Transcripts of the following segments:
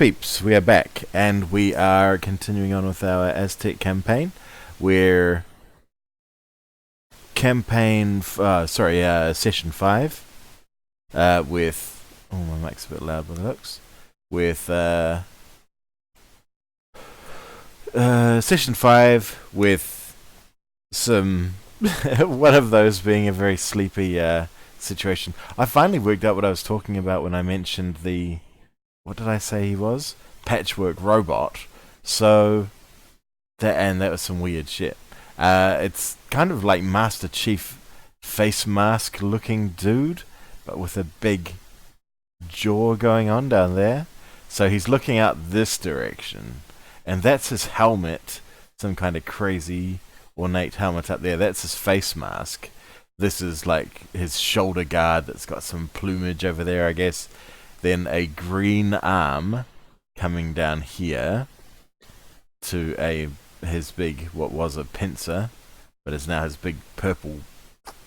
Peeps, we are back, and we are continuing on with our Aztec campaign. We're session 5, with, oh, my mic's a bit loud by the looks, with, session 5 with some, one of those being a very sleepy, situation. I finally worked out what I was talking about when I mentioned the, what did I say he was? Patchwork robot. So, that was some weird shit. It's kind of like Master Chief face mask looking dude, but with a big jaw going on down there. So he's looking out this direction, and that's his helmet, some kind of crazy ornate helmet up there. That's his face mask. This is like his shoulder guard that's got some plumage over there, I guess. Then a green arm coming down here to his big, what was a pincer, but is now his big purple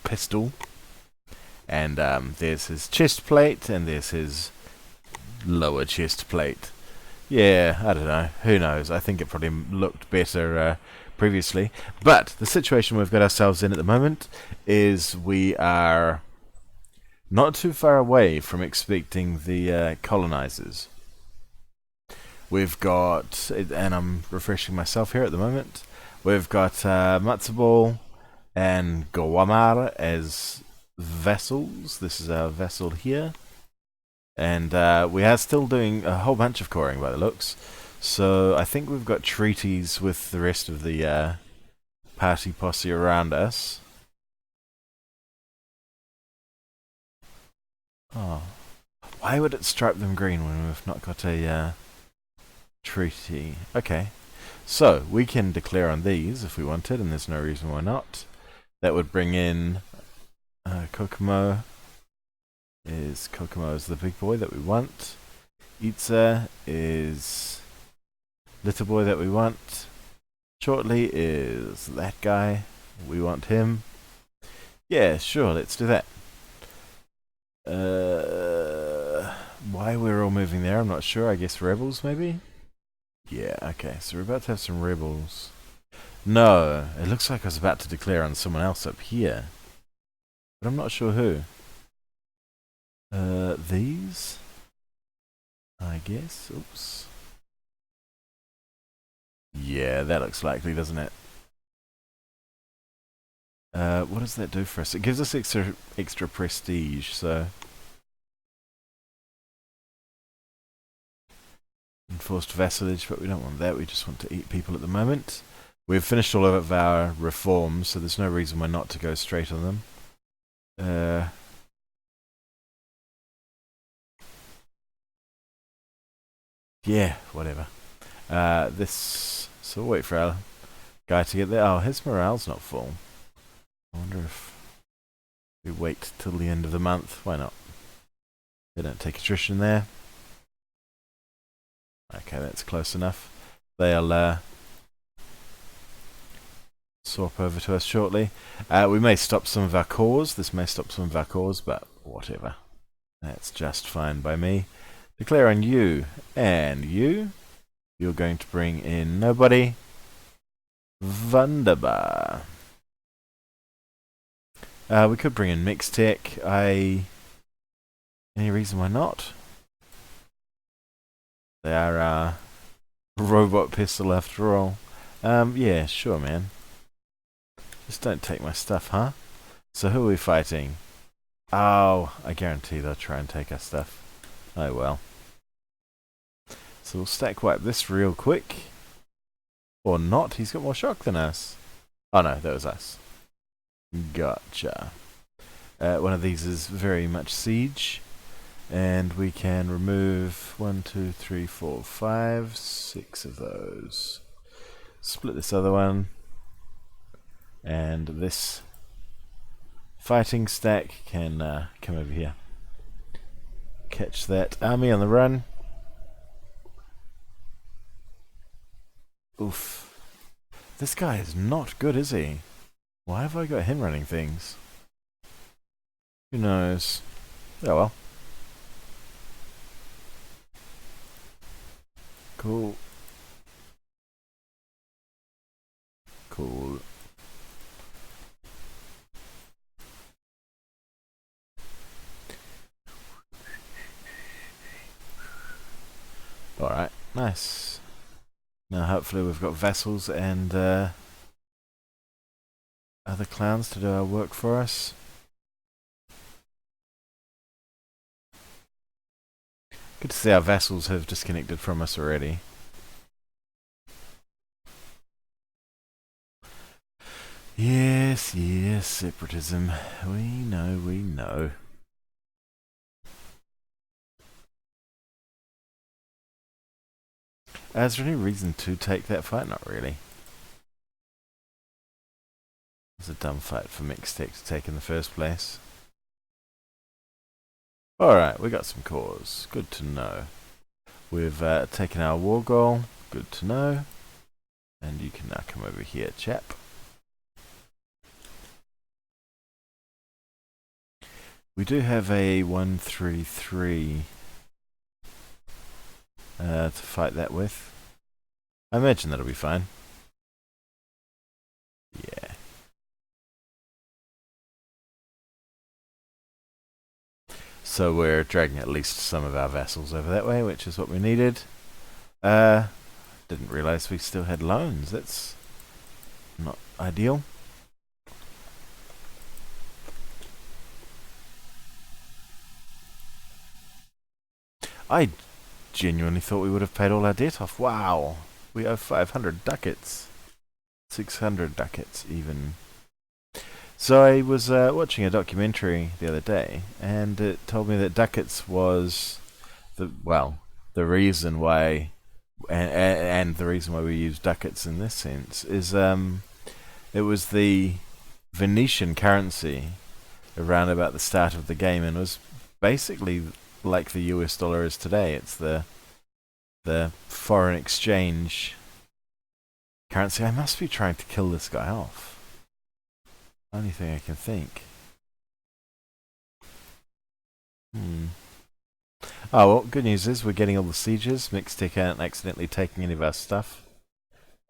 pistol. And there's his chest plate, and there's his lower chest plate. Yeah, I don't know. Who knows? I think it probably looked better previously. But the situation we've got ourselves in at the moment is we are not too far away from expecting the colonizers. We've got, and I'm refreshing myself here at the moment, we've got Matsubal and Gawamar as vassals. This is our vassal here. And we are still doing a whole bunch of coring by the looks. So I think we've got treaties with the rest of the party posse around us. Oh, why would it stripe them green when we've not got a treaty? Okay, so we can declare on these if we wanted, and there's no reason why not. That would bring in Kokomo. Kokomo is the big boy that we want. Itza is little boy that we want. Shortly is that guy. We want him. Yeah, sure, let's do that. Why we're all moving there, I'm not sure. I guess rebels, maybe? Yeah, okay, so we're about to have some rebels. No, it looks like I was about to declare on someone else up here. But I'm not sure who. These? I guess. Oops. Yeah, that looks likely, doesn't it? What does that do for us? It gives us extra prestige, so enforced vassalage, but we don't want that. We just want to eat people at the moment. We've finished all of our reforms, so there's no reason why not to go straight on them. Yeah, whatever. So we'll wait for our guy to get there. Oh, his morale's not full. I wonder if we wait till the end of the month. Why not? They don't take attrition there. Okay, that's close enough. They'll swap over to us shortly. We may stop some of our cores. This may stop some of our cores, but whatever. That's just fine by me. Declare on you and you. You're going to bring in nobody. Wunderbar. We could bring in Mixed Tech. Any reason why not? They are a robot pistol after all. Yeah, sure, man. Just don't take my stuff, huh? So who are we fighting? Oh, I guarantee they'll try and take our stuff. Oh well. So we'll stack wipe this real quick. Or not, he's got more shock than us. Oh no, that was us. Gotcha. One of these is very much siege. And we can remove 1, 2, 3, 4, 5, 6 of those. Split this other one. And this fighting stack can come over here. Catch that army on the run. Oof. This guy is not good, is he? Why have I got him running things? Who knows? Oh well. Cool. Cool. Alright, nice. Now hopefully we've got vessels and other clowns to do our work for us. Good to see our vessels have disconnected from us already. Yes, yes, separatism. We know, we know. Is there any reason to take that fight? Not really. It's a dumb fight for Mixtec to take in the first place. Alright, we got some cores. Good to know. We've taken our war goal. Good to know. And you can now come over here, chap. We do have a 133 to fight that with. I imagine that'll be fine. Yeah. So we're dragging at least some of our vessels over that way, which is what we needed. Didn't realise we still had loans. That's not ideal. I genuinely thought we would have paid all our debt off. Wow. We owe 500 ducats. 600 ducats even. So I was watching a documentary the other day, and it told me that ducats was the reason why, and the reason why we use ducats in this sense is it was the Venetian currency around about the start of the game, and was basically like the US dollar is today. It's the foreign exchange currency. I must be trying to kill this guy off. Only thing I can think. Oh well, good news is we're getting all the sieges. Mixtec aren't accidentally taking any of our stuff.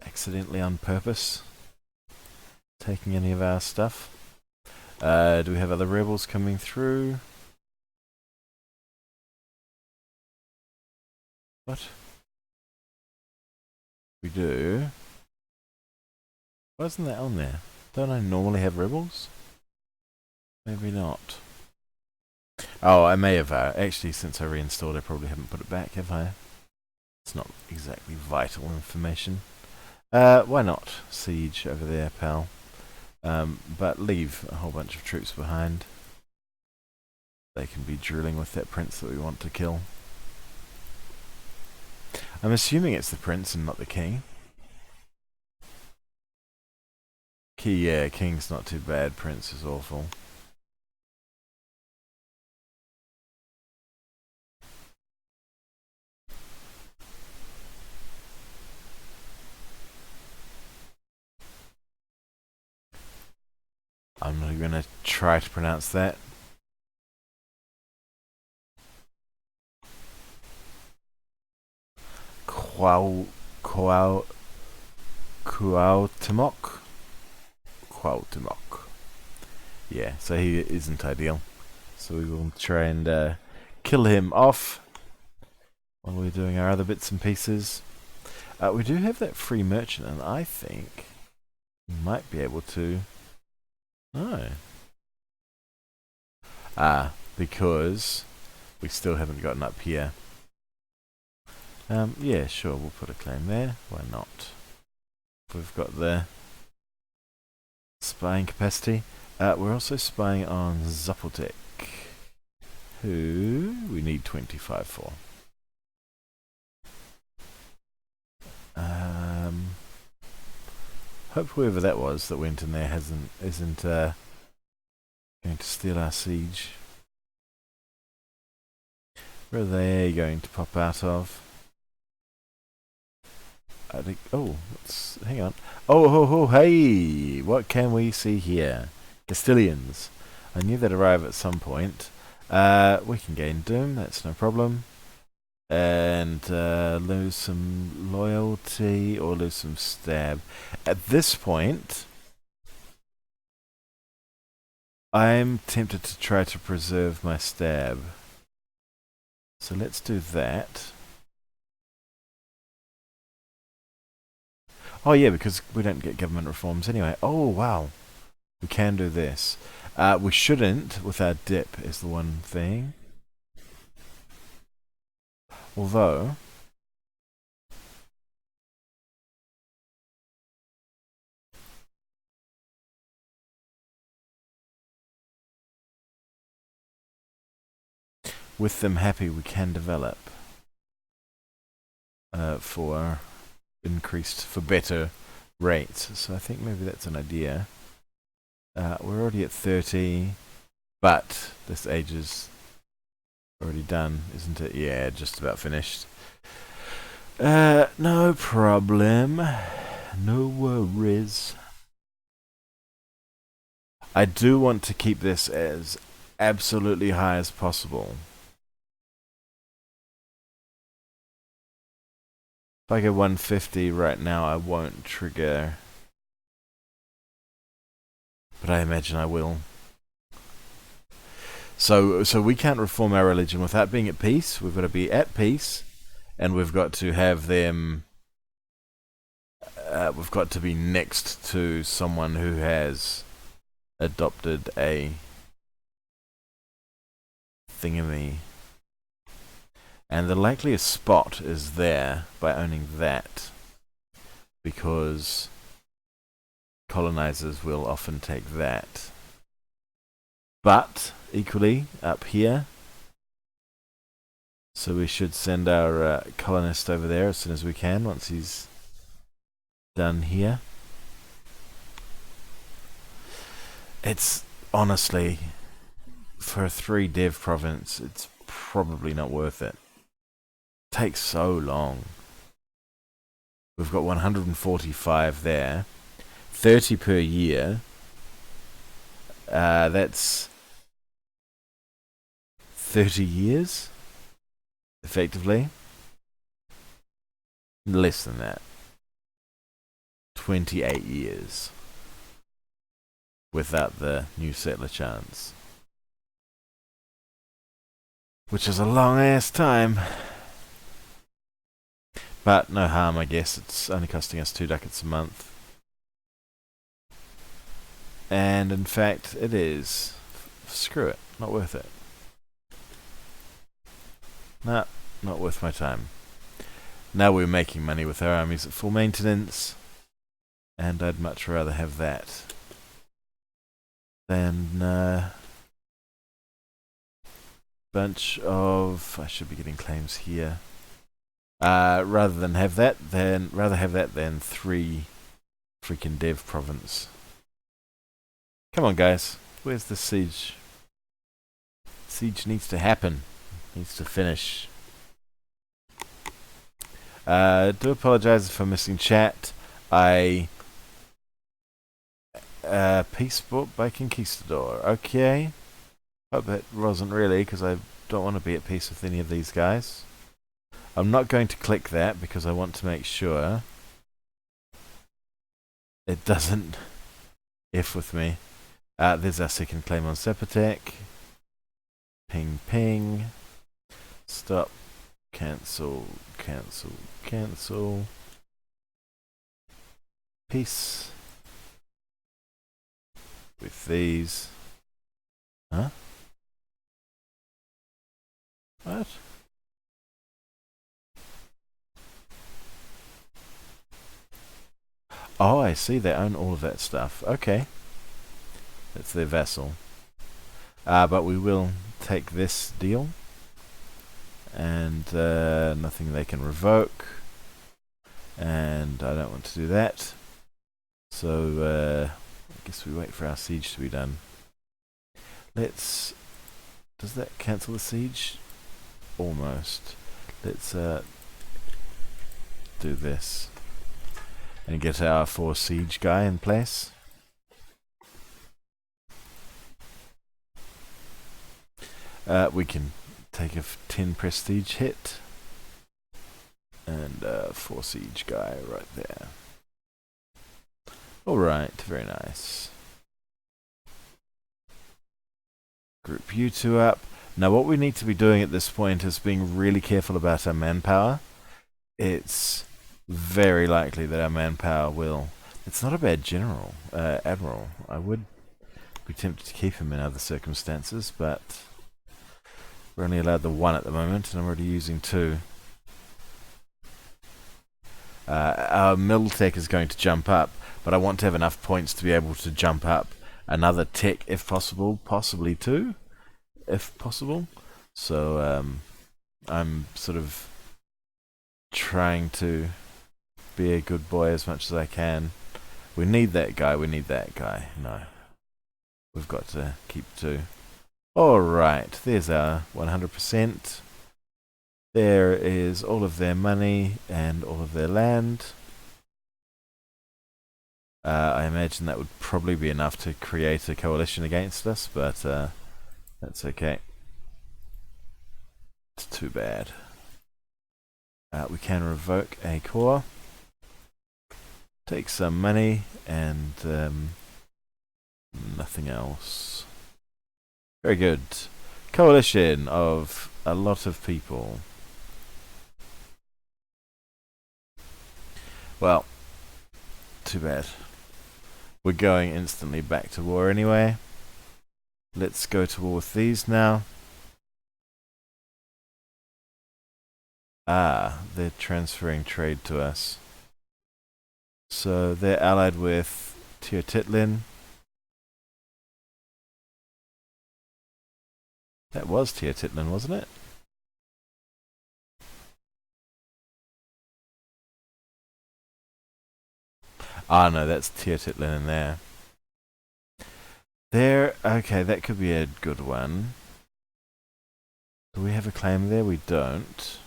Accidentally on purpose. Taking any of our stuff. Do we have other rebels coming through? What? We do. Why isn't that on there? Don't I normally have rebels? Maybe not. Oh, I may have actually, since I reinstalled, I probably haven't put it back, have I? It's not exactly vital information. Why not siege over there, pal? But leave a whole bunch of troops behind. They can be drooling with that prince that we want to kill. I'm assuming it's the prince and not the king. Yeah, king's not too bad, prince is awful. I'm not going to try to pronounce that. Cuauhtémoc. Yeah, so he isn't ideal. So we will try and kill him off while we're doing our other bits and pieces. We do have that free merchant, and I think we might be able to... Oh. Because we still haven't gotten up here. Yeah, sure, we'll put a claim there. Why not? We've got the spying capacity. We're also spying on Zapotec, who we need 25 for. Hope whoever that was that went in there isn't going to steal our siege. Where are they going to pop out of? I think. Oh, hang on. Oh, hey! What can we see here? Castilians. I knew they'd arrive at some point. We can gain Doom. That's no problem. and lose some loyalty or lose some stab. At this point, I'm tempted to try to preserve my stab. So let's do that. Oh yeah, because we don't get government reforms anyway. Oh wow, we can do this. We shouldn't with our dip is the one thing. Although, with them happy, we can develop for better rates. So I think maybe that's an idea. We're already at 30, but this age is already done, isn't it? Yeah, just about finished. No problem. No worries. I do want to keep this as absolutely high as possible. If I go 150 right now, I won't trigger. But I imagine I will. So we can't reform our religion without being at peace. We've got to be at peace, and we've got to have them. We've got to be next to someone who has adopted a thingamy. And the likeliest spot is there by owning that, because colonizers will often take that. But equally up here, so we should send our colonist over there as soon as we can once he's done here. It's honestly, for a 3 dev province, it's probably not worth it. Takes so long. We've got 145 there, 30 per year. That's 30 years, effectively. Less than that. 28 years. Without the new settler chance. Which is a long ass time. But no harm, I guess. It's only costing us 2 ducats a month. And in fact, it is. Screw it. Not worth it. Nah, not worth my time. Now we're making money with our armies at full maintenance. And I'd much rather have that than bunch of... I should be getting claims here. Rather have that than 3 freaking dev province. Come on, guys. Where's the siege? Siege needs to happen. Needs to finish. Do apologize for missing chat. I peace bought by Conquistador. Okay. Hope it wasn't really, because I don't want to be at peace with any of these guys. I'm not going to click that because I want to make sure it doesn't F with me. There's our second claim on Sepatec. Ping ping. Stop. Cancel. Cancel. Cancel. Peace. With these. Huh? What? Oh, I see. They own all of that stuff. Okay. That's their vassal. But we will take this deal. And nothing they can revoke. And I don't want to do that. So, I guess we wait for our siege to be done. Let's... Does that cancel the siege? Almost. Let's do this. And get our 4 siege guy in place. We can take a 10 prestige hit. And 4 siege guy right there. Alright, very nice. Group you two up. Now what we need to be doing at this point is being really careful about our manpower. It's very likely that our manpower will... It's not a bad general, admiral. I would be tempted to keep him in other circumstances, but we're only allowed the 1 at the moment, and I'm already using 2. Our mill tech is going to jump up, but I want to have enough points to be able to jump up another tech if possible, possibly 2, if possible. So I'm sort of trying to be a good boy as much as I can. We need that guy, we need that guy. No. We've got to keep 2. Alright, there's our 100%. There is all of their money and all of their land. I imagine that would probably be enough to create a coalition against us, but that's okay. It's too bad. We can revoke a core. Take some money and nothing else. Very good. Coalition of a lot of people. Well, too bad. We're going instantly back to war anyway. Let's go to war with these now. Ah, they're transferring trade to us. So they're allied with Teotitlin. That was Teotitlin, wasn't it? Ah, no, that's Teotitlin in there. There, okay, that could be a good one. Do we have a claim there? We don't.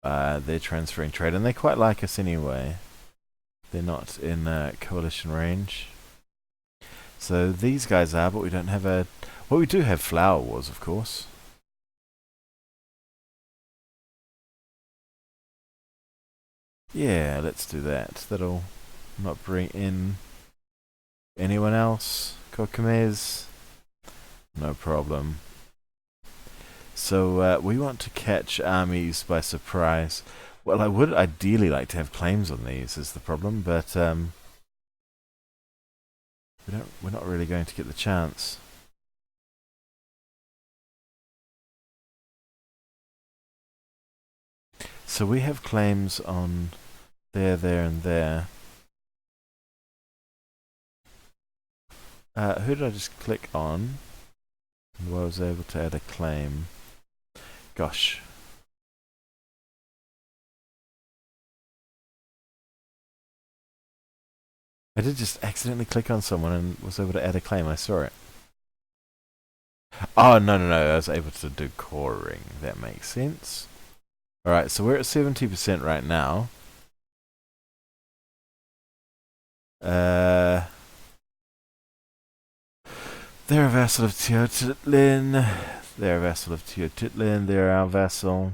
They're transferring trade, and they quite like us anyway. They're not in coalition range. So these guys are, but we don't have a... Well, we do have flower wars, of course. Yeah, let's do that. That'll not bring in anyone else. Kokomez, no problem. So we want to catch armies by surprise. Well, I would ideally like to have claims on these, is the problem, but we're not really going to get the chance. So we have claims on there, there, and there. Who did I just click on? And I was able to add a claim. Gosh. I did just accidentally click on someone and was able to add a claim. I saw it. Oh, no, no, no. I was able to do coring. That makes sense. Alright, so we're at 70% right now. They're a vassal of Teotitlin. They're a vassal of Teotitlin. They're our vassal.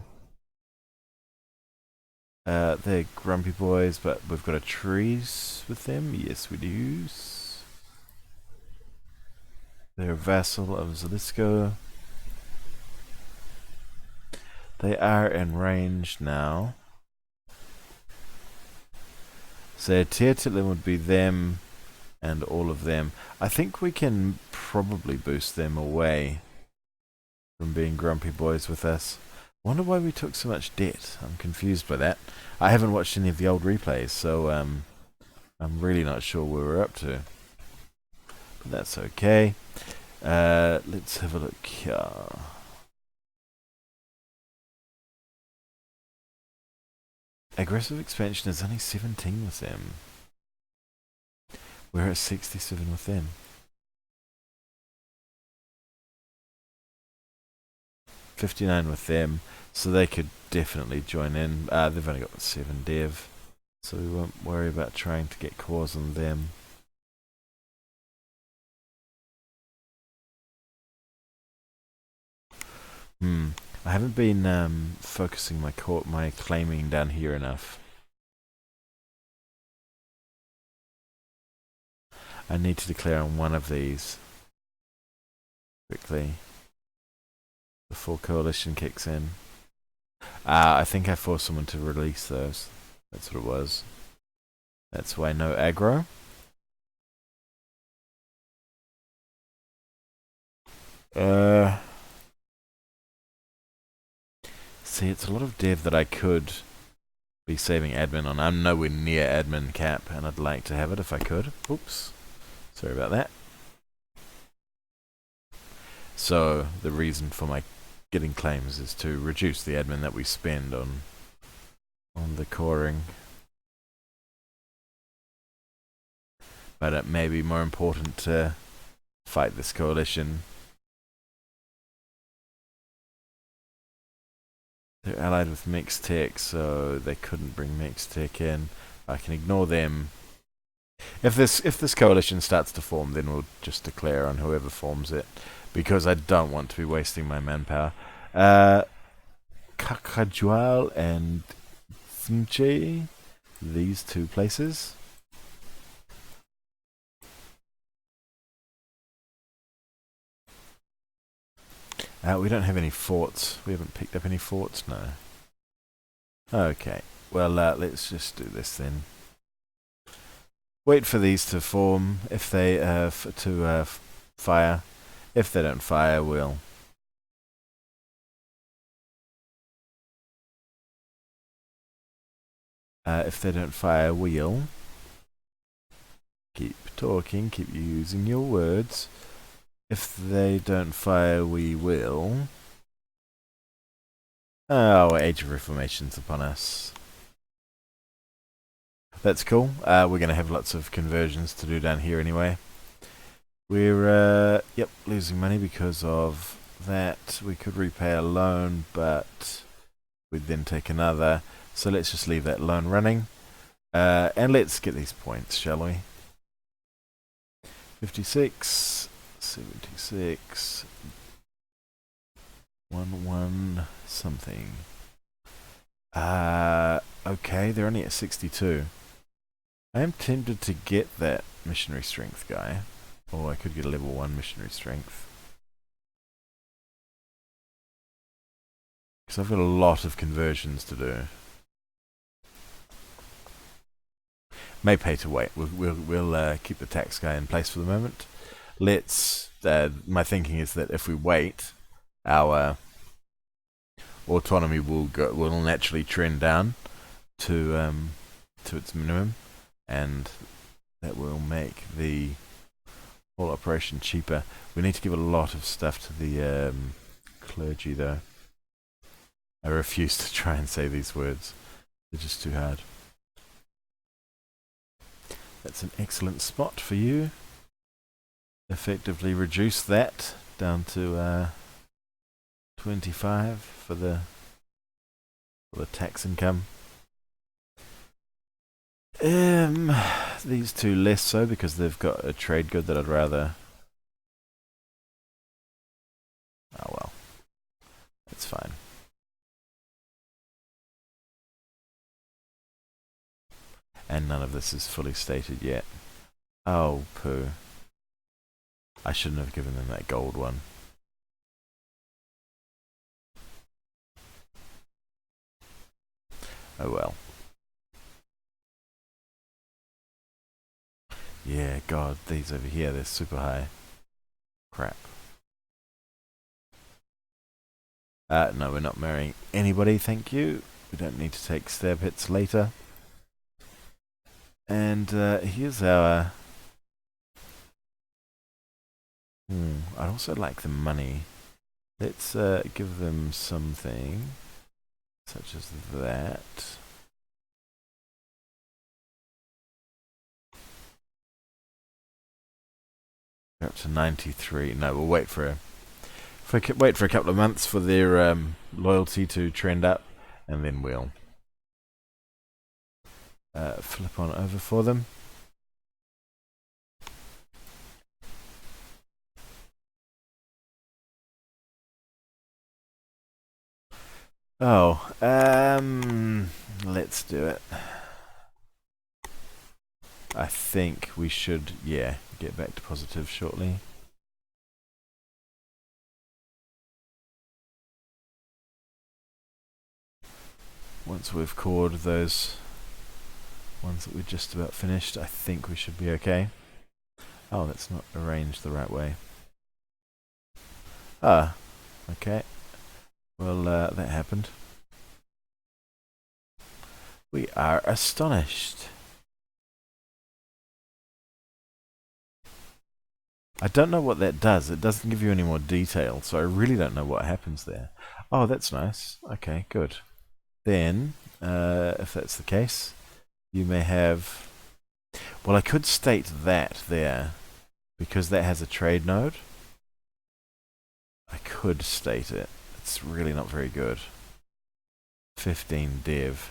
They're grumpy boys, but we've got a trees with them. Yes, we do. They're a vassal of Zalisco. They are in range now. So Teotitlin would be them and all of them. I think we can probably boost them away from being grumpy boys with us. Wonder why we took so much debt. I'm confused by that. I haven't watched any of the old replays, so I'm really not sure where we're up to. But that's okay. Let's have a look here. Aggressive expansion is only 17 with them. We're at 67 with them. 59 with them, so they could definitely join in. They've only got 7 dev, so we won't worry about trying to get cores on them. I haven't been focusing my claiming down here enough. I need to declare on one of these quickly before coalition kicks in. I think I forced someone to release those. That's what it was. That's why no aggro. See, it's a lot of dev that I could be saving admin on. I'm nowhere near admin cap, and I'd like to have it if I could. Oops. Sorry about that. So, the reason for my getting claims is to reduce the admin that we spend on the coring. But it may be more important to fight this coalition. They're allied with mixed tech, so they couldn't bring mixed tech in. I can ignore them. If this coalition starts to form, then we'll just declare on whoever forms it, because I don't want to be wasting my manpower. Kakajual and Tsimche, these two places. We don't have any forts. We haven't picked up any forts, no. Okay, well, let's just do this then. Wait for these to form. If they fire. If they don't fire, we'll if they don't fire, we'll keep talking. Keep using your words. If they don't fire, we will. Oh, Age of Reformation's upon us. That's cool. We're going to have lots of conversions to do down here anyway. We're, yep, losing money because of that. We could repay a loan, but we'd then take another. So let's just leave that loan running. And let's get these points, shall we? 56, 76, 1 something. Okay, they're only at 62. I am tempted to get that missionary strength guy. Or I could get a level 1 missionary strength. Because I've got a lot of conversions to do. May pay to wait. We'll keep the tax guy in place for the moment. Let's. My thinking is that if we wait, our autonomy will naturally trend down to its minimum, and that will make the whole operation cheaper. We need to give a lot of stuff to the clergy, though. I refuse to try and say these words. They're just too hard. That's an excellent spot for you. Effectively reduce that down to 25 for the tax income. These two less so because they've got a trade good that I'd rather. Oh well, that's fine. And none of this is fully stated yet. Oh, poo. I shouldn't have given them that gold one. Oh well. Yeah, God, these over here, they're super high. Crap. No, we're not marrying anybody, thank you. We don't need to take stab hits later. And here's our... I'd also like the money. Let's give them something, such as that. They're up to 93. No, we'll wait for a couple of months for their loyalty to trend up, and then we'll flip on over for them. Oh, let's do it. I think we should, yeah, get back to positive shortly. Once we've cored those ones that we're just about finished, I think we should be okay. Oh, that's not arranged the right way. Ah, okay. Well, that happened. We are astonished. I don't know what that does. It doesn't give you any more detail, so I really don't know what happens there. Oh, that's nice. Okay, good. Then, if that's the case, you may have... Well, I could state that there, because that has a trade node. I could state it. It's really not very good. 15 div.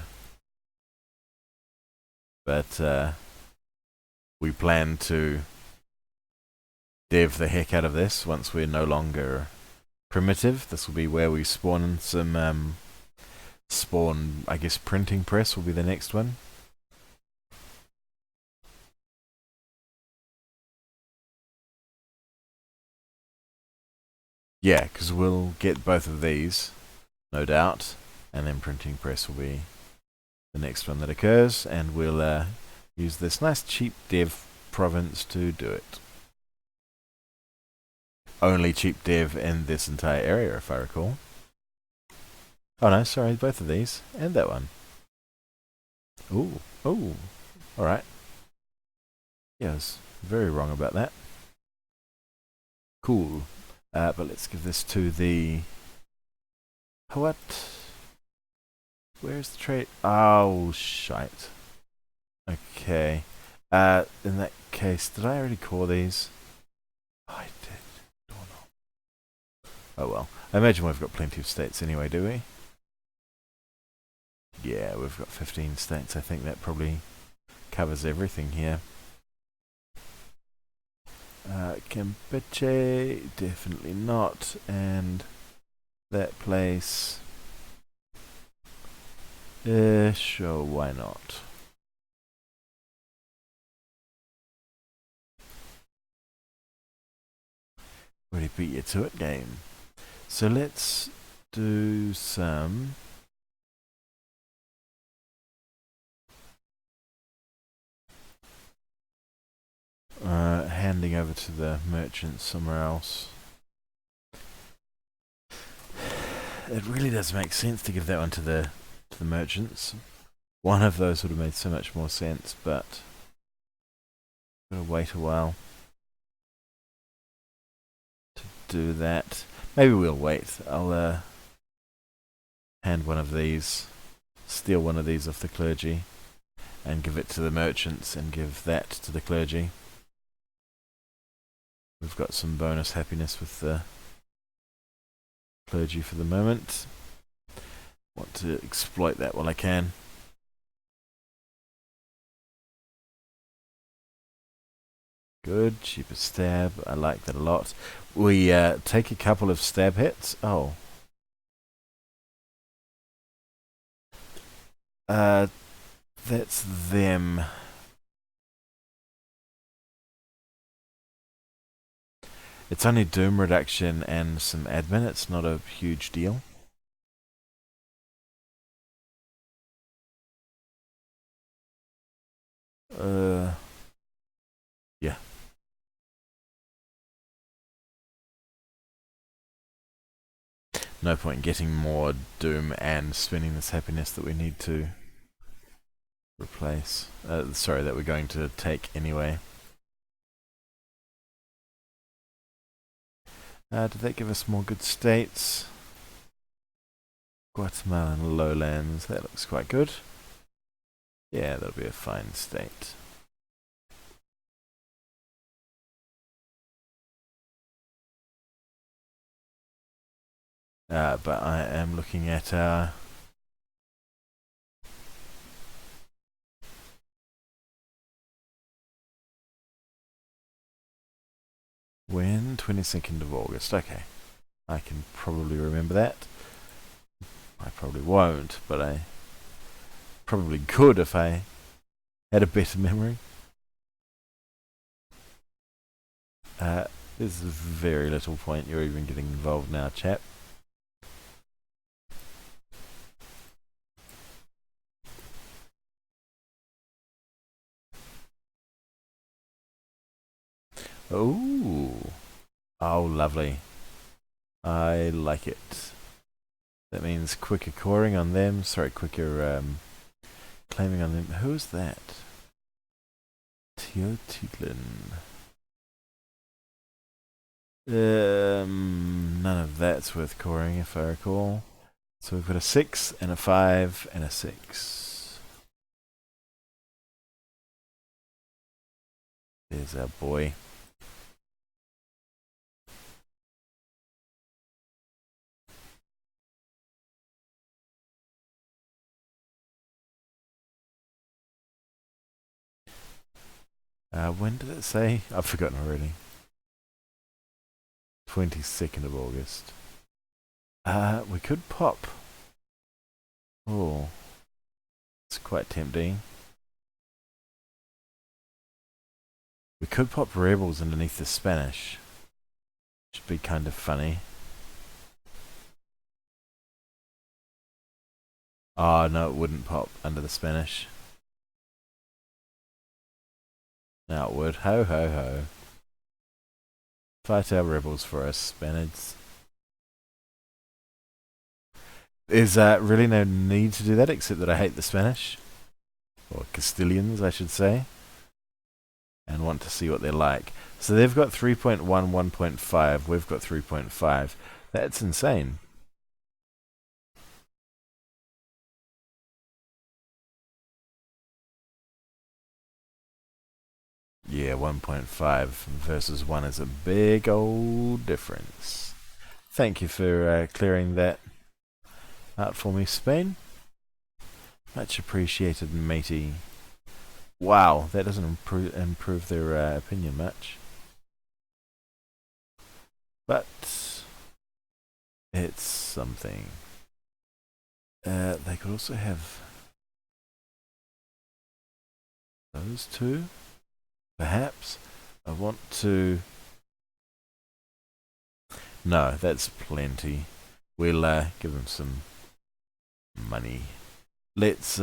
But we plan to div the heck out of this once we're no longer primitive. This will be where we spawn some spawn, I guess printing press will be the next one. Yeah, because we'll get both of these, no doubt, and then printing press will be the next one that occurs, and we'll use this nice cheap dev province to do it. Only cheap dev in this entire area, if I recall. Oh no, sorry, both of these, and that one. Ooh, ooh, alright. Yeah, I was very wrong about that. Cool. But let's give this to the... What? Where's the trade? Oh, shite. Okay. In that case, did I already core these? I did. Or not. Oh well. I imagine we've got plenty of states anyway, do we? Yeah, we've got 15 states. I think that probably covers everything here. Campeche, definitely not. And that place... sure, why not? Really beat you to it, game. So let's do some... handing over to the merchants somewhere else. It really does make sense to give that one to the merchants. One of those would have made so much more sense, but gotta wait a while to do that. Maybe we'll wait. I'll hand one of these, steal one of these off the clergy, and give it to the merchants, and give that to the clergy. We've got some bonus happiness with the clergy for the moment. Want to exploit that while I can. Good, cheaper stab. I like that a lot. We take a couple of stab hits. Oh. That's them. It's only doom reduction and some admin. It's not a huge deal. Yeah. No point in getting more doom and spending this happiness that we need to replace. Sorry, that we're going to take anyway. Did that give us more good states? Guatemalan lowlands, that looks quite good. Yeah, that'll be a fine state. But I am looking at when? 22nd of August. Okay. I can probably remember that. I probably won't, but I probably could if I had a better memory. There's very little point you're even getting involved now, chap. Ooh. Oh, lovely. I like it. That means quicker coring on them. Sorry, quicker claiming on them. Who is that? Teotihuacan. None of that's worth coring if I recall. So we've got a 6 and a 5 and a 6. There's our boy. When did it say? I've forgotten already. 22nd of August. We could pop. Oh, it's quite tempting. We could pop rebels underneath the Spanish. Should be kind of funny. Oh, no, it wouldn't pop under the Spanish. Now it would. Ho, ho, ho. Fight our rebels for us, Spaniards. There's really no need to do that, except that I hate the Spanish. Or Castilians, I should say. And want to see what they're like. So they've got 3.1, 1.5. We've got 3.5. That's insane. Yeah, 1.5 versus 1 is a big old difference. Thank you for clearing that out for me, Spain. Much appreciated, matey. Wow, that doesn't improve their opinion much. But it's something. They could also have those two. Perhaps. I want to... No, that's plenty. We'll give them some money. Let's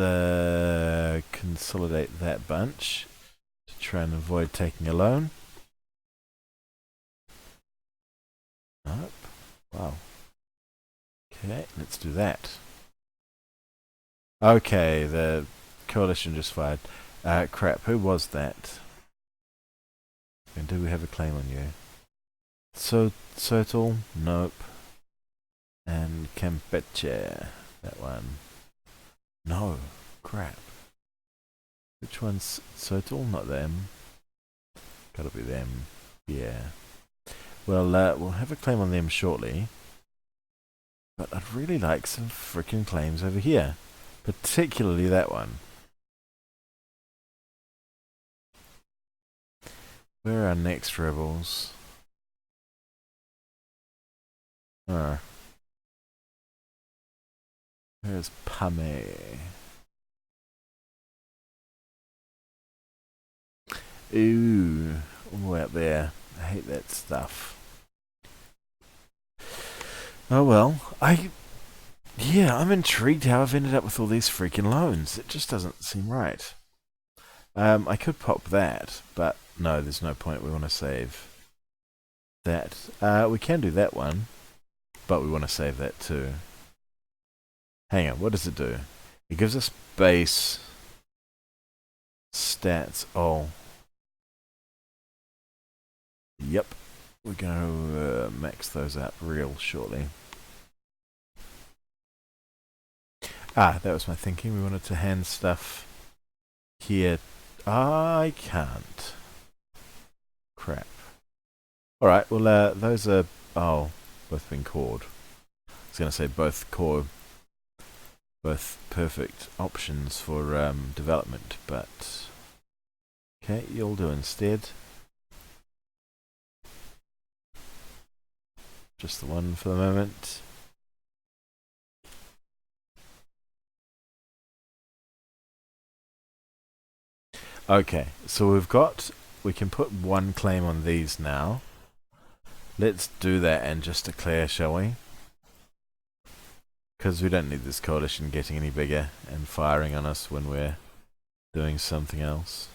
consolidate that bunch to try and avoid taking a loan. Nope. Wow. Okay, let's do that. Okay, the coalition just fired. Crap, who was that? And do we have a claim on you? Sotal? Nope. And Campeche. That one. No. Crap. Which one's Sotal? Not them. Gotta be them. Yeah. Well, we'll have a claim on them shortly. But I'd really like some frickin' claims over here. Particularly that one. Where are our next rebels? Where's Pame? Ooh, all the way up there. I hate that stuff. Oh well, yeah, I'm intrigued how I've ended up with all these freaking loans. It just doesn't seem right. I could pop that, but no, there's no point. We want to save that. We can do that one, but we want to save that too. Hang on, what does it do? It gives us base stats. Oh. Yep. We're going to max those out real shortly. Ah, that was my thinking. We wanted to hand stuff here. I can't. Crap. Alright, well, those are... Oh, both been cored. I was going to say both perfect options for development, but... Okay, you'll do instead. Just the one for the moment. Okay, so we can put one claim on these now. Let's do that and just declare, shall we? Because we don't need this coalition getting any bigger and firing on us when we're doing something else.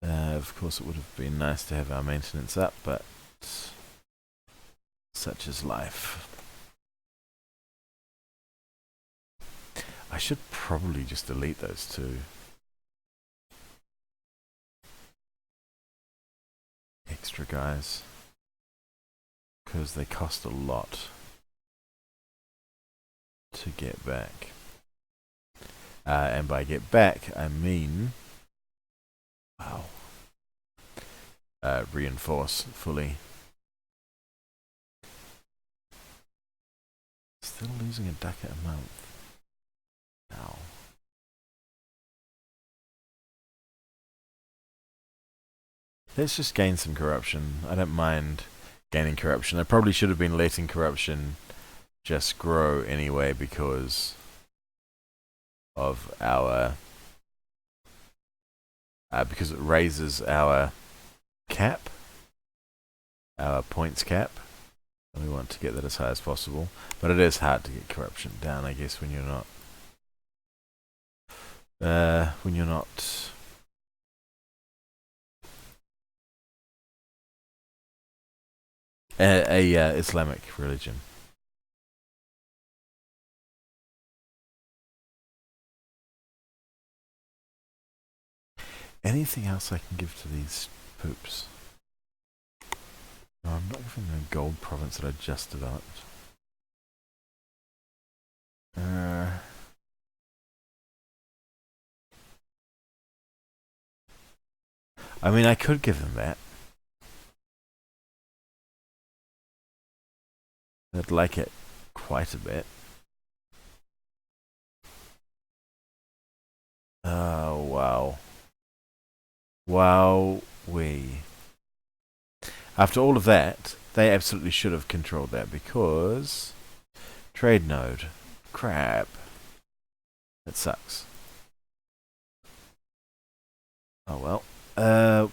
Of course, it would have been nice to have our maintenance up, but such is life. I should probably just delete those two. Extra guys. Because they cost a lot to get back. And by get back, I mean... Wow. Reinforce fully. Still losing a ducat a month. Ow. Let's just gain some corruption. I don't mind gaining corruption. I probably should have been letting corruption just grow anyway because of our... because it raises our cap. Our points cap. And we want to get that as high as possible. But it is hard to get corruption down, I guess, when you're not... a Islamic religion. Anything else I can give to these poops? No, I'm not giving them a gold province that I just developed. I mean, I could give them that. I'd like it quite a bit. Oh, wow. Wow-wee. After all of that, they absolutely should have controlled that because... Trade node. Crap. That sucks. Oh well.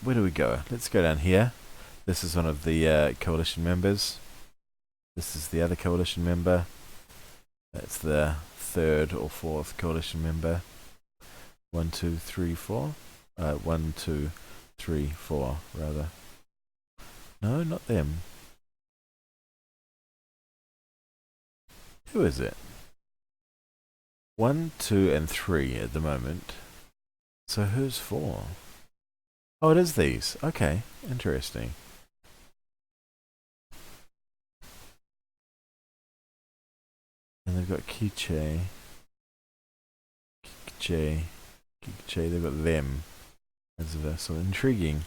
Where do we go? Let's go down here. This is one of the coalition members. This is the other coalition member. That's the third or fourth coalition member. 1, 2, 3, 4. 1, 2, 3, 4, rather. No, not them. Who is it? 1, 2, and 3 at the moment. So who's 4? Oh, it is these. Okay, interesting. And they've got Kiche. They've got them as a vessel. Intriguing.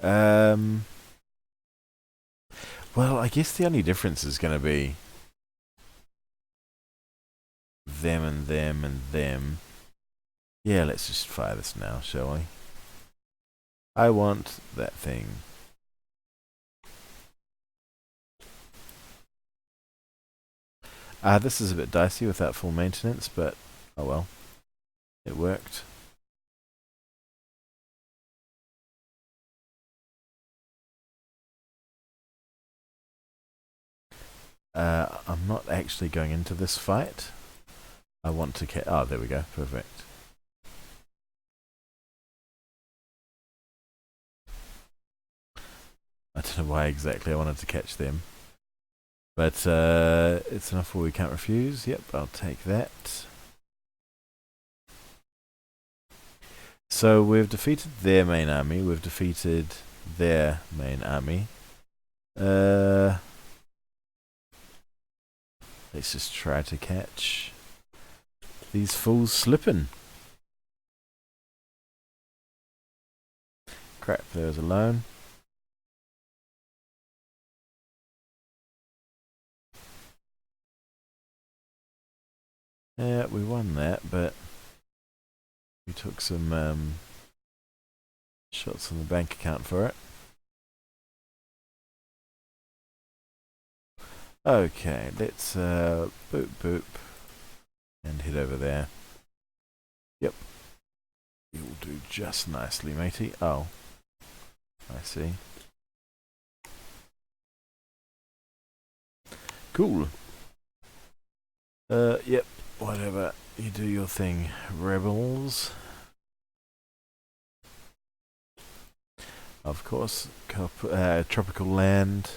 Well, I guess the only difference is going to be them and them and them. Yeah, let's just fire this now, shall we? I want that thing. This is a bit dicey without full maintenance, but oh well. It worked. I'm not actually going into this fight. I want to oh, there we go. Perfect. I don't know why exactly I wanted to catch them. But it's an offer we can't refuse. Yep, I'll take that. So we've defeated their main army. We've defeated their main army. Let's just try to catch these fools slipping. Crap, there's a loan. Yeah, we won that, but we took some shots on the bank account for it. Okay, let's boop boop and head over there. Yep. You'll do just nicely, matey. Oh. I see. Cool. Yep. Whatever. You do your thing, rebels. Of course. Tropical land.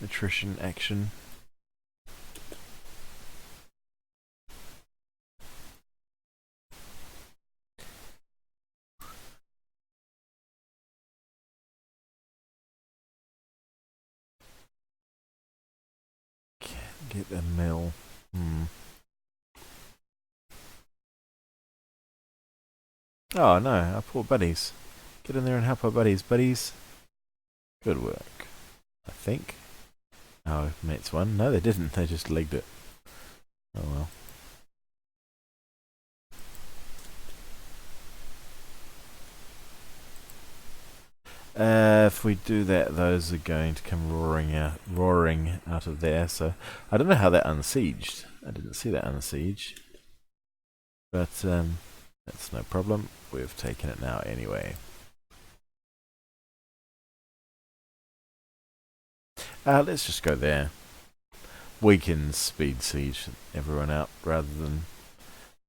Attrition action. Get a mill. Oh no, our poor buddies. Get in there and help our buddies. Buddies. Good work. I think. Oh, mates won. No, they didn't. They just legged it. Oh well. If we do that, those are going to come roaring out of there. So I don't know how that unsieged. I didn't see that unsiege, but that's no problem. We've taken it now anyway. Let's just go there. We can speed siege everyone out rather than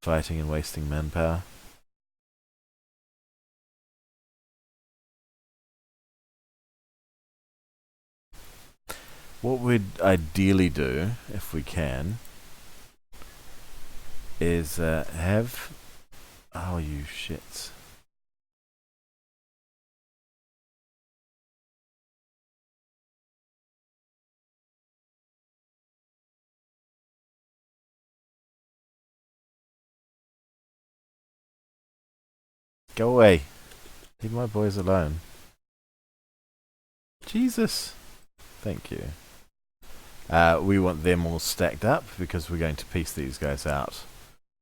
fighting and wasting manpower. What we'd ideally do, if we can, is have... Oh, you shits. Go away. Leave my boys alone. Jesus. Thank you. We want them all stacked up because we're going to piece these guys out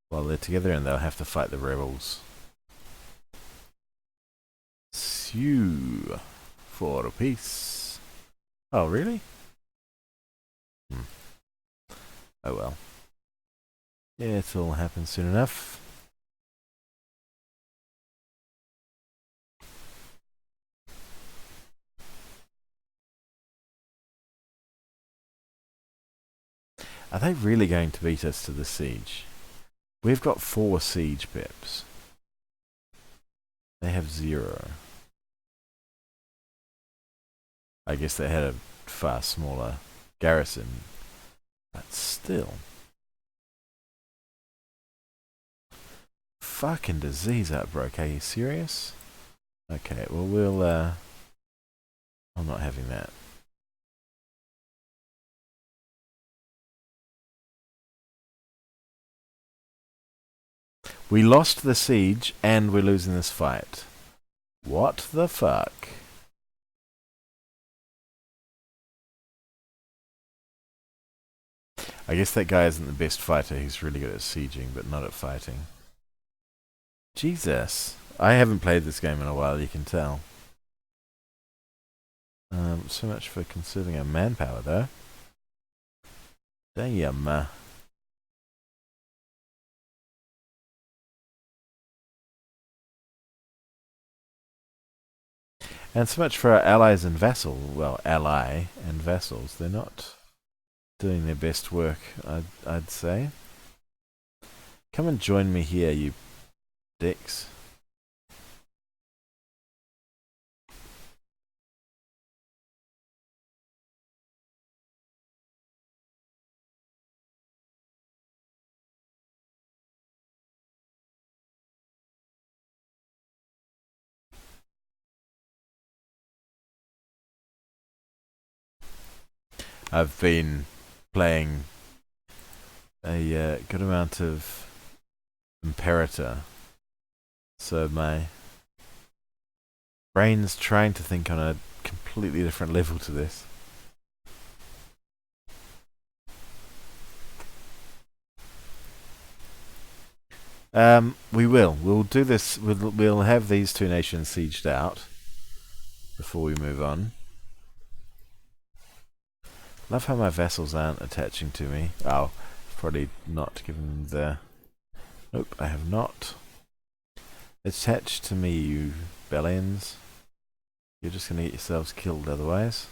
while they're together and they'll have to fight the rebels. Sue for peace. Oh, really? Oh well. Yeah, it'll happen soon enough. Are they really going to beat us to the siege? We've got 4 siege pips. They have 0. I guess they had a far smaller garrison, but still. Fucking disease outbreak, are you serious? Okay, well I'm not having that. We lost the siege and we're losing this fight. What the fuck? I guess that guy isn't the best fighter. He's really good at sieging, but not at fighting. Jesus. I haven't played this game in a while, you can tell. So much for conserving our manpower, though. Damn. And so much for our allies and vassals. Well, ally and vassals. They're not doing their best work, I'd say. Come and join me here, you dicks. I've been playing a good amount of Imperator, so my brain's trying to think on a completely different level to this. We'll do this. We'll have these 2 nations sieged out before we move on. Love how my vassals aren't attaching to me. Oh, probably not giving them the Nope, I have not. Attach to me, you bellends. You're just gonna get yourselves killed otherwise.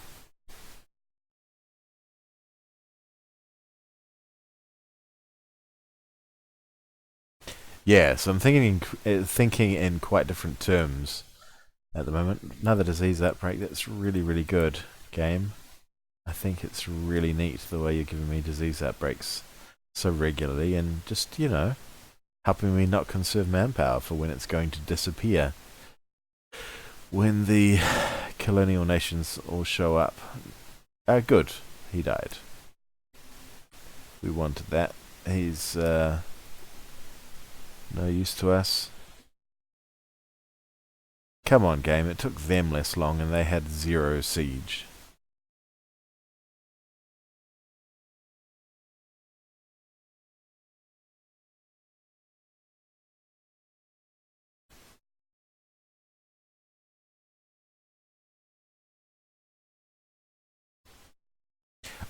Yeah, so I'm thinking in quite different terms at the moment. Another disease outbreak. That's really, really good, game. I think it's really neat the way you're giving me disease outbreaks so regularly and just, you know, helping me not conserve manpower for when it's going to disappear. When the colonial nations all show up. Good. He died. We wanted that. He's no use to us. Come on, game. It took them less long and they had 0 siege.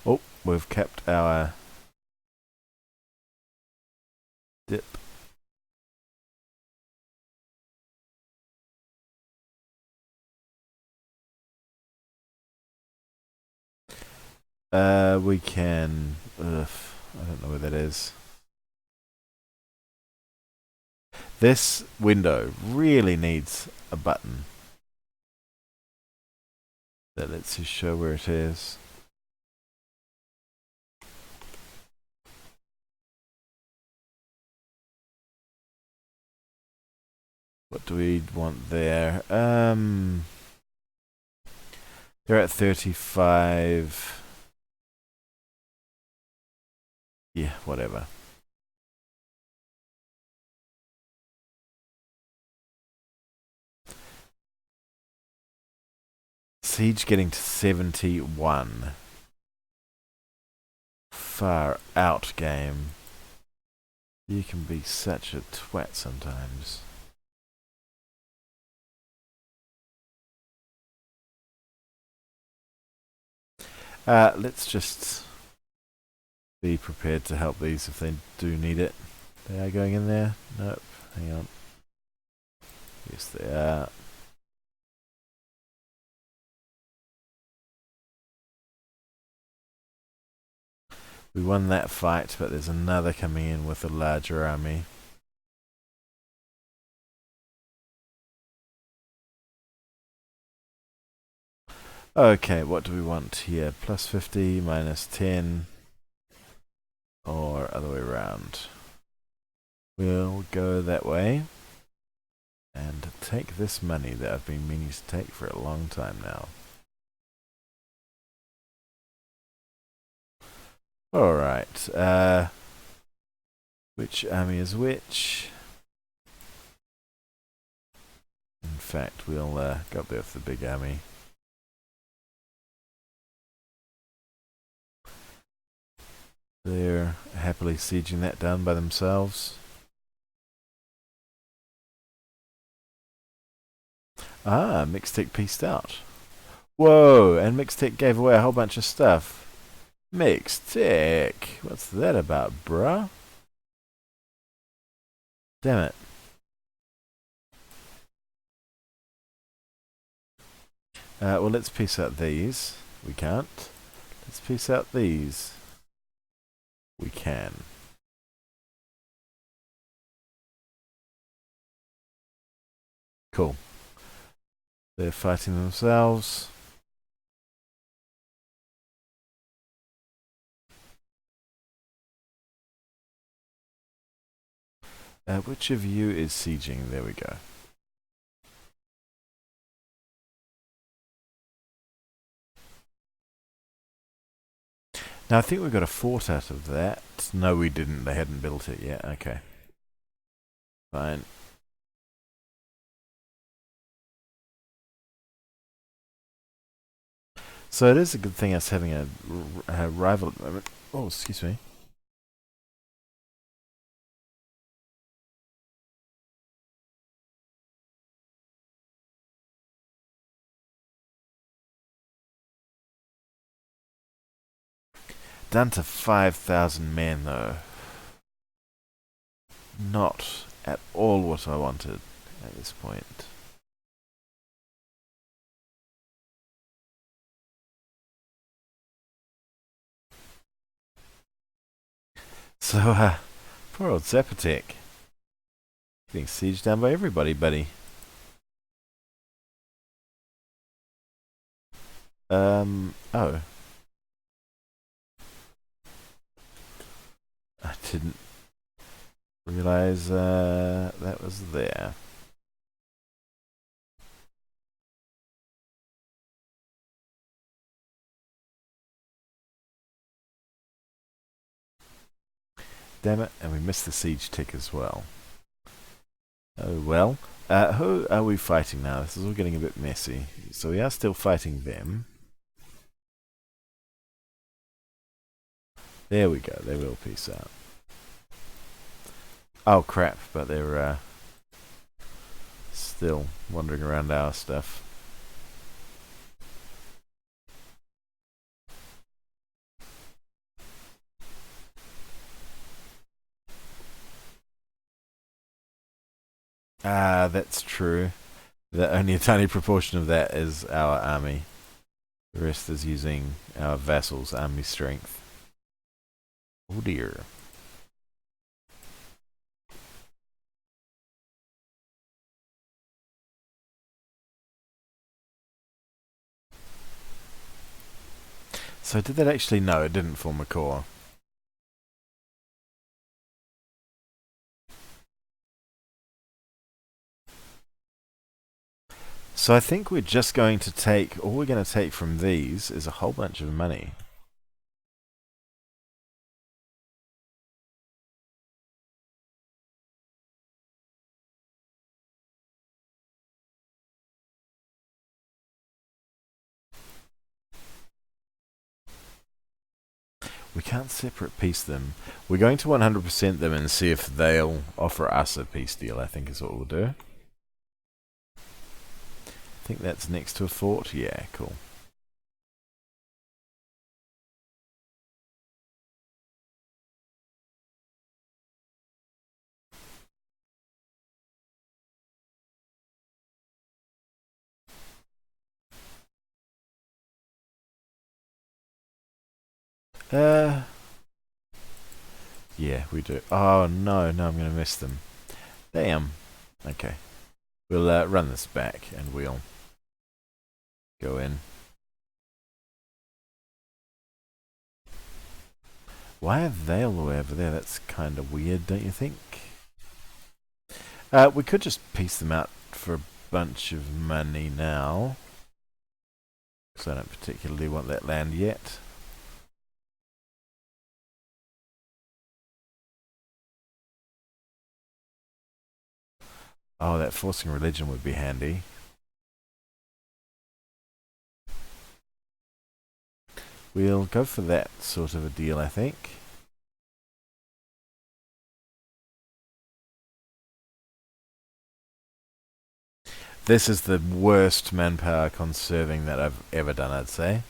Oh, we've kept our dip. We can... Ugh, I don't know where that is. This window really needs a button that lets you show where it is. What do we want there? They're at 35. Yeah, whatever. Siege getting to 71. Far out, game. You can be such a twat sometimes. Let's just be prepared to help these if they do need it. They are going in there? Nope. Hang on. Yes, they are. We won that fight, but there's another coming in with a larger army. Okay, what do we want here? Plus 50, minus 10, or other way around. We'll go that way and take this money that I've been meaning to take for a long time now. Alright, which army is which? In fact, we'll go up there with the big army. They're happily sieging that down by themselves. Ah, Mixtec pieced out. Whoa, and Mixtec gave away a whole bunch of stuff. Mixtec, what's that about, bruh? Damn it. Well, let's piece out these. We can't. Let's piece out these. We can. Cool. They're fighting themselves. Which of you is sieging? There we go. Now, I think we got a fort out of that. No, we didn't. They hadn't built it yet. Okay. Fine. So it is a good thing us having a rival at the moment. Oh, excuse me. Down to 5,000 men, though. not at all what I wanted at this point. So, poor old Zapotec. Getting sieged down by everybody, buddy. Oh. I didn't realize, that was there. Damn it, and we missed the siege tick as well. Oh well. Who are we fighting now? This is all getting a bit messy. So we are still fighting them. There we go, they will peace out. Oh crap, but they're still wandering around our stuff. Ah, that's true. That only a tiny proportion of that is our army. The rest is using our vassals' army strength. Oh dear. So did that actually? No, it didn't form a core. So I think we're just going to take, all we're going to take from these is a whole bunch of money. We can't separate peace them. We're going to 100% them and see if they'll offer us a peace deal, I think is what we'll do. I think that's next to a fort. Yeah, cool. Yeah, we do. Oh, no, I'm going to miss them. Damn. Okay. We'll run this back and we'll go in. Why are they all the way over there? That's kind of weird, don't you think? We could just piece them out for a bunch of money now. Because I don't particularly want that land yet. Oh, that forcing religion would be handy. We'll go for that sort of a deal, I think. This is the worst manpower conserving that I've ever done, I'd say.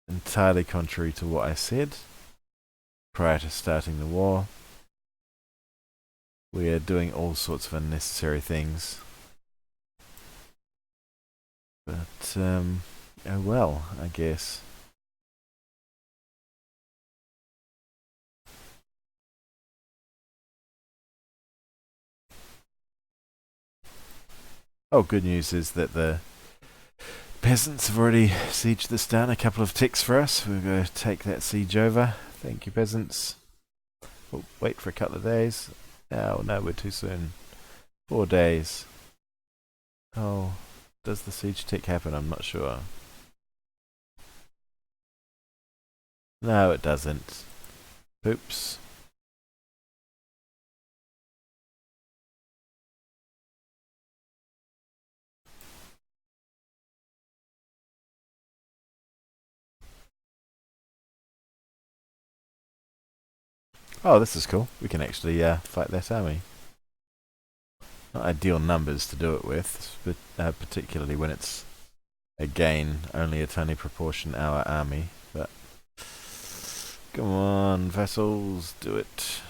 Entirely contrary to what I said prior to starting the war. We are doing all sorts of unnecessary things. But, oh well, I guess. Oh, good news is that the peasants have already sieged this down. A couple of ticks for us. We're going to take that siege over. Thank you, peasants. We'll wait for a couple of days. Oh, no, we're too soon. 4 days. Oh, does the siege tick happen? I'm not sure. No, it doesn't. Oops. Oh, this is cool. We can actually fight that army. Not ideal numbers to do it with, but particularly when it's, again, only a tiny proportion our army. But come on, vassals, do it.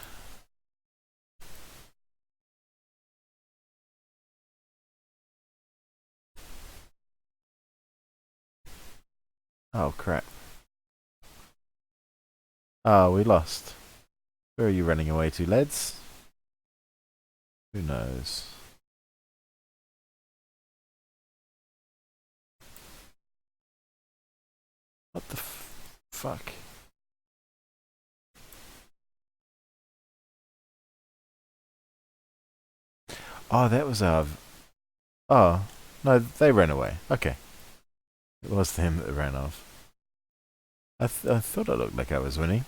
Oh, crap. Oh, we lost. Where are you running away to, lads? Who knows? What the fuck? Oh, that was our... Oh, no, they ran away. Okay. It was them that ran off. I thought it looked like I was winning.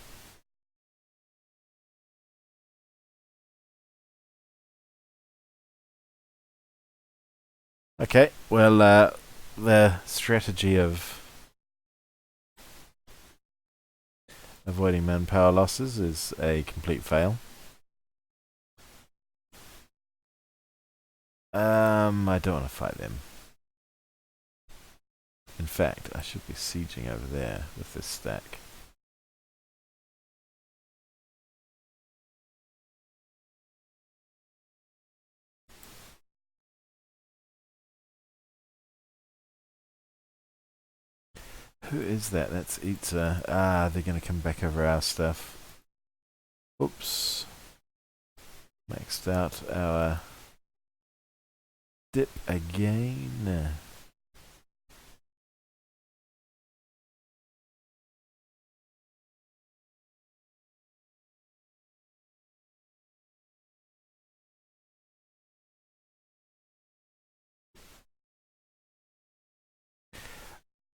Okay, well, the strategy of avoiding manpower losses is a complete fail. I don't want to fight them. In fact, I should be sieging over there with this stack. Who is that? That's Itza. Ah, they're going to come back over our stuff. Oops. Maxed out our dip again.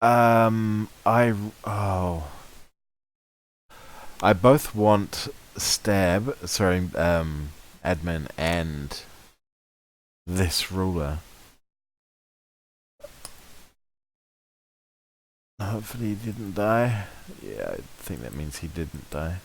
I both want admin and this ruler. Hopefully he didn't die. Yeah, I think that means he didn't die.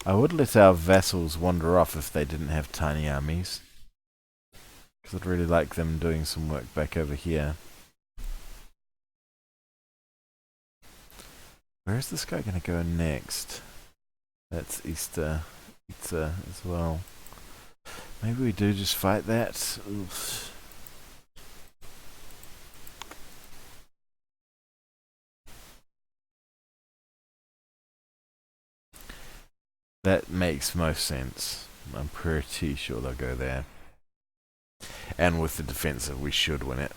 I would let our vassals wander off if they didn't have tiny armies. Because I'd really like them doing some work back over here. Where is this guy going to go next? That's Easter as well. Maybe we do just fight that. Oof. That makes most sense. I'm pretty sure they'll go there. And with the defensive, we should win it.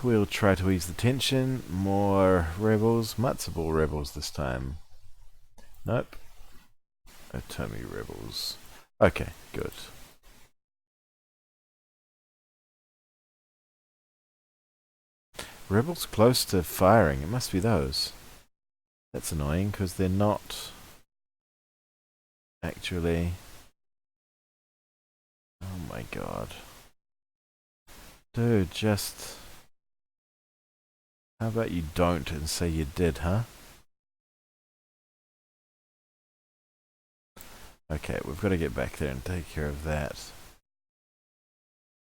We'll try to ease the tension. More rebels. Matsuble rebels this time. Nope. Otomi rebels. Okay, good. Rebels close to firing. It must be those. That's annoying because they're not actually... Oh my god. Dude, just... How about you don't and say you did, huh? Okay, we've got to get back there and take care of that.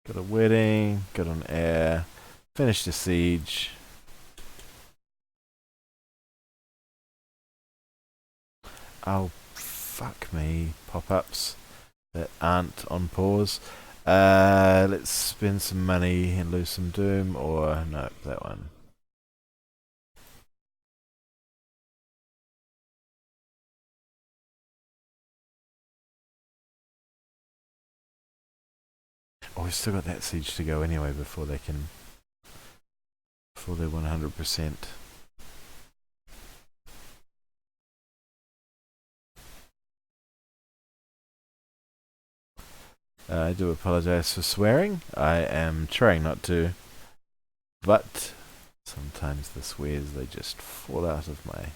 Got a wedding, got an heir, finished the siege. Oh, fuck me. Pop-ups that aren't on pause. Let's spend some money and lose some doom, or no, that one. Oh, we've still got that siege to go anyway before they can... Before they're 100%. I do apologize for swearing. I am trying not to. But sometimes the swears, they just fall out of my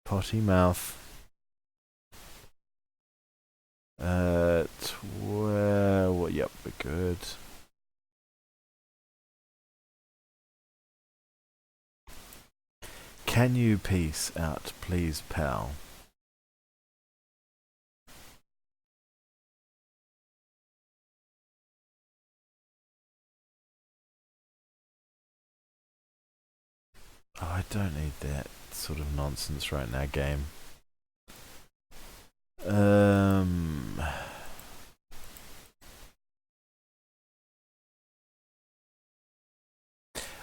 potty mouth. 12. Yep, we're good. Can you peace out, please, pal? Oh, I don't need that sort of nonsense right now, game.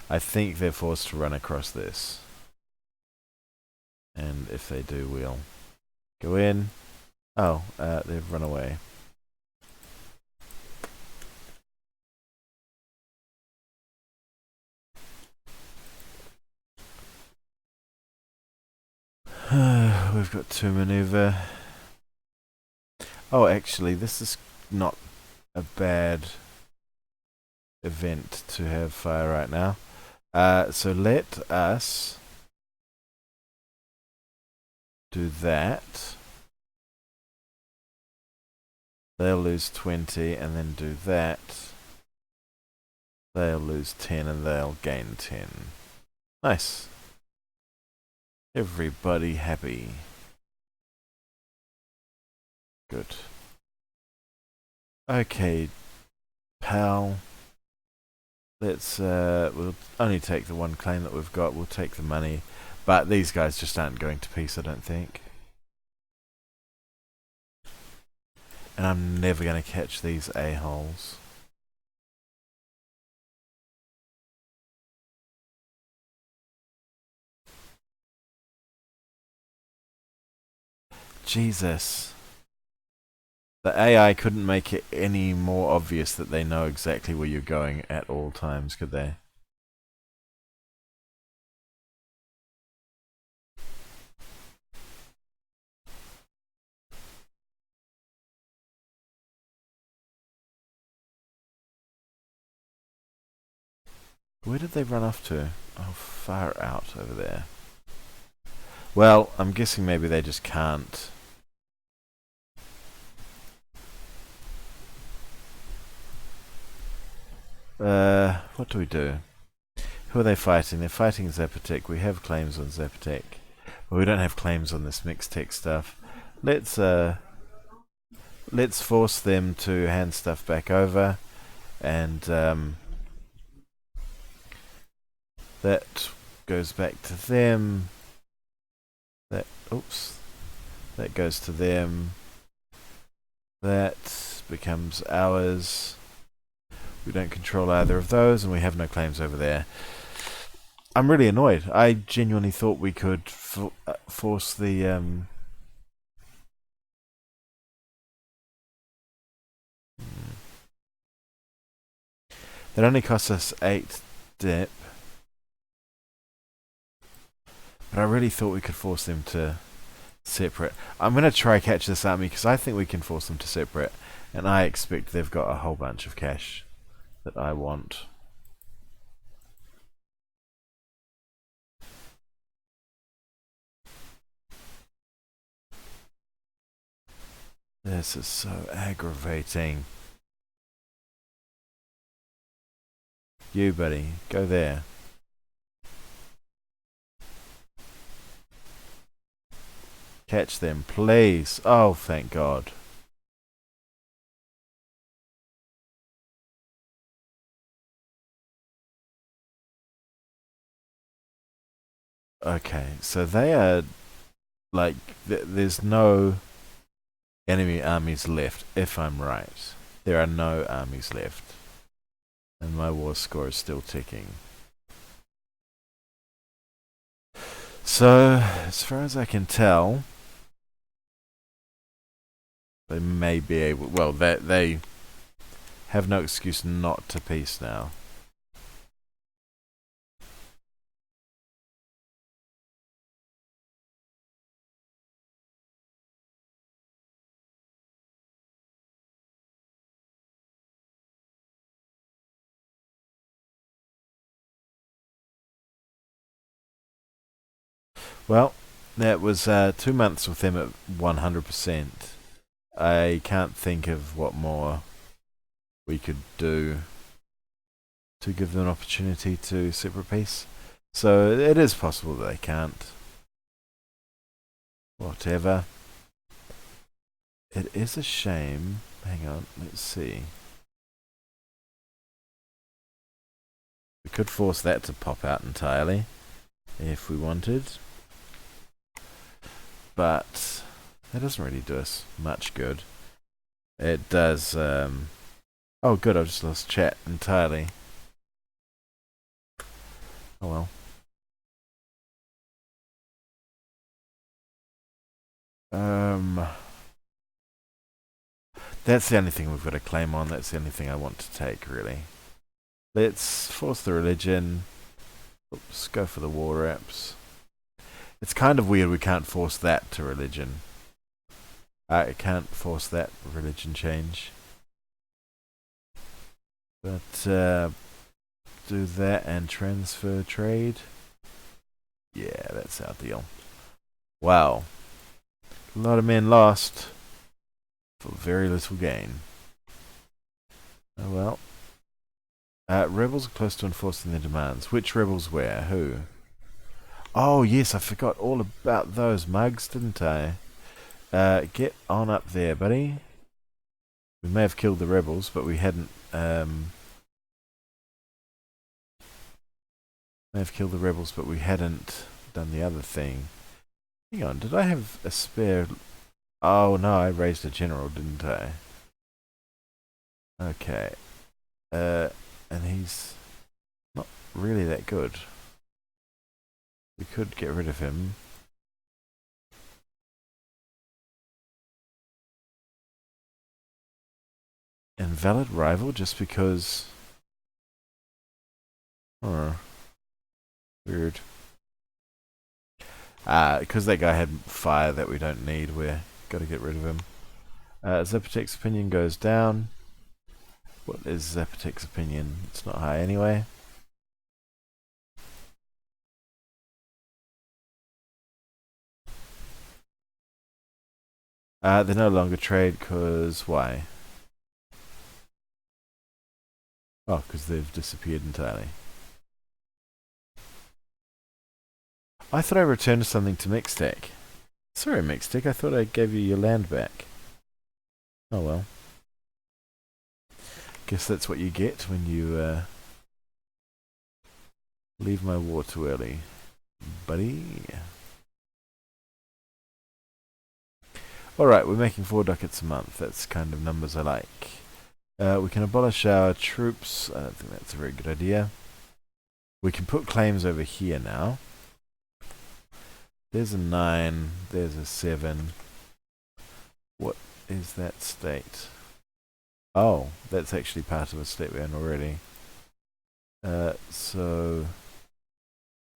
I think they're forced to run across this. And if they do, we'll go in. Oh, they've run away. We've got to maneuver. Oh, actually, this is not a bad event to have fire right now. So let us do that. They'll lose 20 and then do that. They'll lose 10 and they'll gain 10. Nice. Everybody happy. Good. Okay, pal. Let's, we'll only take the one claim that we've got. We'll take the money. But these guys just aren't going to peace, I don't think. And I'm never going to catch these a-holes. Jesus. The AI couldn't make it any more obvious that they know exactly where you're going at all times, could they? Where did they run off to? Oh, far out over there. Well, I'm guessing maybe they just can't. What do we do? Who are they fighting? They're fighting Zapotec. We have claims on Zapotec. Well, we don't have claims on this mixed tech stuff. Let's force them to hand stuff back over, and that goes back to them. That goes to them. That becomes ours. We don't control either of those, and we have no claims over there. I'm really annoyed. I genuinely thought we could force the That only costs us 8 dip. But I really thought we could force them to separate. I'm going to try catch this army because I think we can force them to separate. And I expect they've got a whole bunch of cash that I want. This is so aggravating. You, buddy, go there. Catch them, please. Oh, thank God. Okay, so they are like there's no enemy armies left, if I'm right. There are no armies left. And my war score is still ticking. So, as far as I can tell, they may be able... Well, they have no excuse not to peace now. Well, that was 2 months with them at 100%. I can't think of what more we could do to give them an opportunity to separate peace. So it is possible that they can't. Whatever. It is a shame. Hang on, let's see. We could force that to pop out entirely. if we wanted. But that doesn't really do us much good. It does, oh good, I've just lost chat entirely. Oh well. That's the only thing we've got to claim on. That's the only thing I want to take, really. Let's force the religion. Oops, go for the war reps. It's kind of weird we can't force that to religion. I can't force that religion change. But, do that and transfer trade. Yeah, that's our deal. Wow. A lot of men lost for very little gain. Oh well. Rebels are close to enforcing their demands. Which rebels where? Who? Oh yes, I forgot all about those mugs, didn't I? Get on up there, buddy. We may have killed the rebels, but we hadn't, done the other thing. Hang on, did I have a spare... Oh no, I raised a general, didn't I? Okay. And he's not really that good. We could get rid of him. Invalid rival just because... Oh. Weird. Because that guy had fire that we don't need, we're gotta get rid of him. Zepatek's opinion goes down. What is Zepatek's opinion? It's not high anyway. They no longer trade because why? Oh, because they've disappeared entirely. I thought I returned something to Mixtec. Sorry, Mixtec, I thought I gave you your land back. Oh well. Guess that's what you get when you leave my war too early, buddy. Alright, we're making 4 ducats a month. That's kind of numbers I like. We can abolish our troops. I don't think that's a very good idea. We can put claims over here now. There's a 9. There's a 7. What is that state? Oh, that's actually part of a state we own already. So...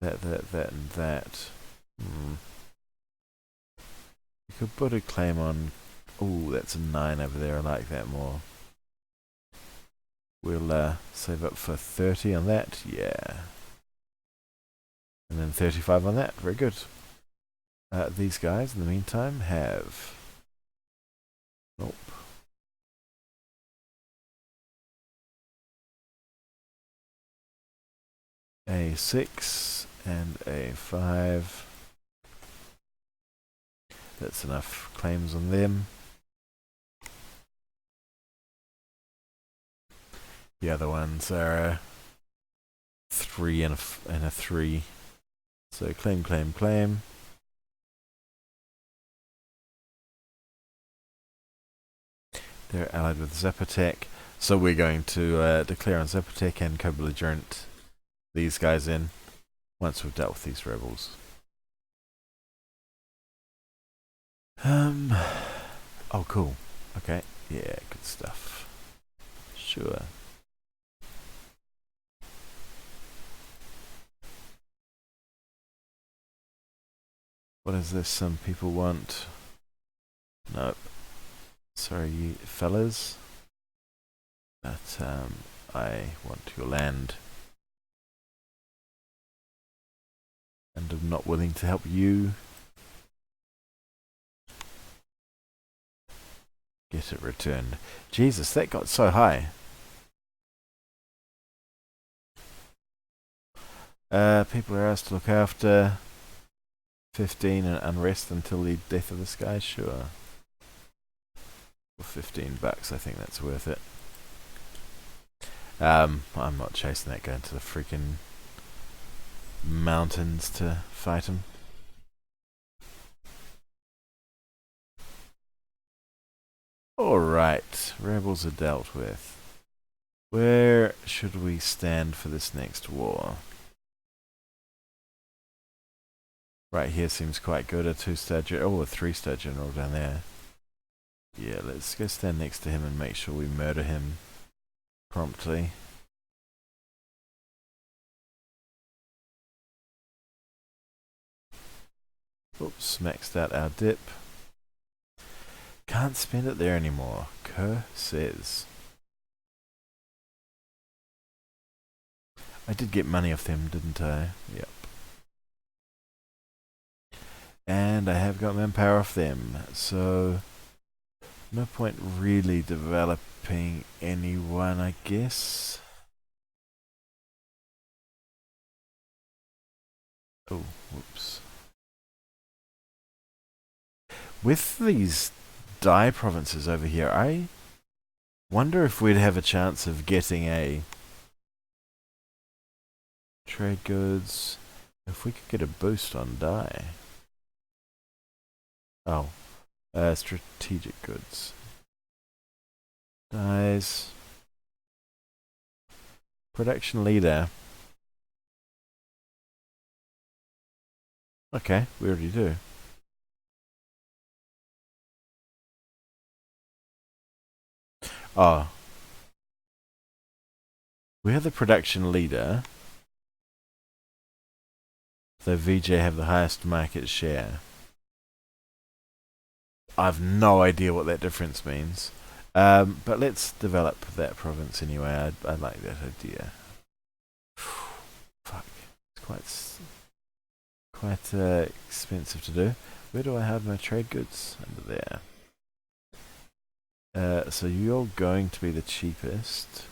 that, and that. You could put a claim on... Oh, that's a 9 over there. I like that more. We'll save up for 30 on that. Yeah. And then 35 on that. Very good. These guys, in the meantime, have... Nope. A 6 and a 5. That's enough claims on them. The other ones are a 3 and a 3. So claim, claim, claim. They're allied with Zepatek. So we're going to declare on Zepatek and co-belligerent these guys in once we've dealt with these rebels. Oh, cool. Okay. Yeah, good stuff. Sure. What is this some people want? Nope. Sorry, you fellas. But, I want your land. And I'm not willing to help you. Get it returned. Jesus, that got so high. People are asked to look after 15 and unrest until the death of this guy, sure. For $15, I think that's worth it. I'm not chasing that guy into the freaking mountains to fight him. Alright, rebels are dealt with. Where should we stand for this next war? Right here seems quite good. A 2-star general. Oh, a 3-star general down there. Yeah, let's go stand next to him and make sure we murder him promptly. Oops, maxed out our dip. Can't spend it there anymore. Curses. I did get money off them, didn't I? Yep. And I have got manpower off them, so no point really developing anyone, I guess. Oh, whoops. With these dye provinces over here, I wonder if we'd have a chance of getting a trade goods, if we could get a boost on dye. Oh, strategic goods. Dyes. Production leader. Okay, we already do. Oh. We're the production leader. So VJ have the highest market share. I've no idea what that difference means. But let's develop that province anyway. I like that idea. Fuck. It's quite expensive to do. Where do I have my trade goods? Under there. So you're going to be the cheapest.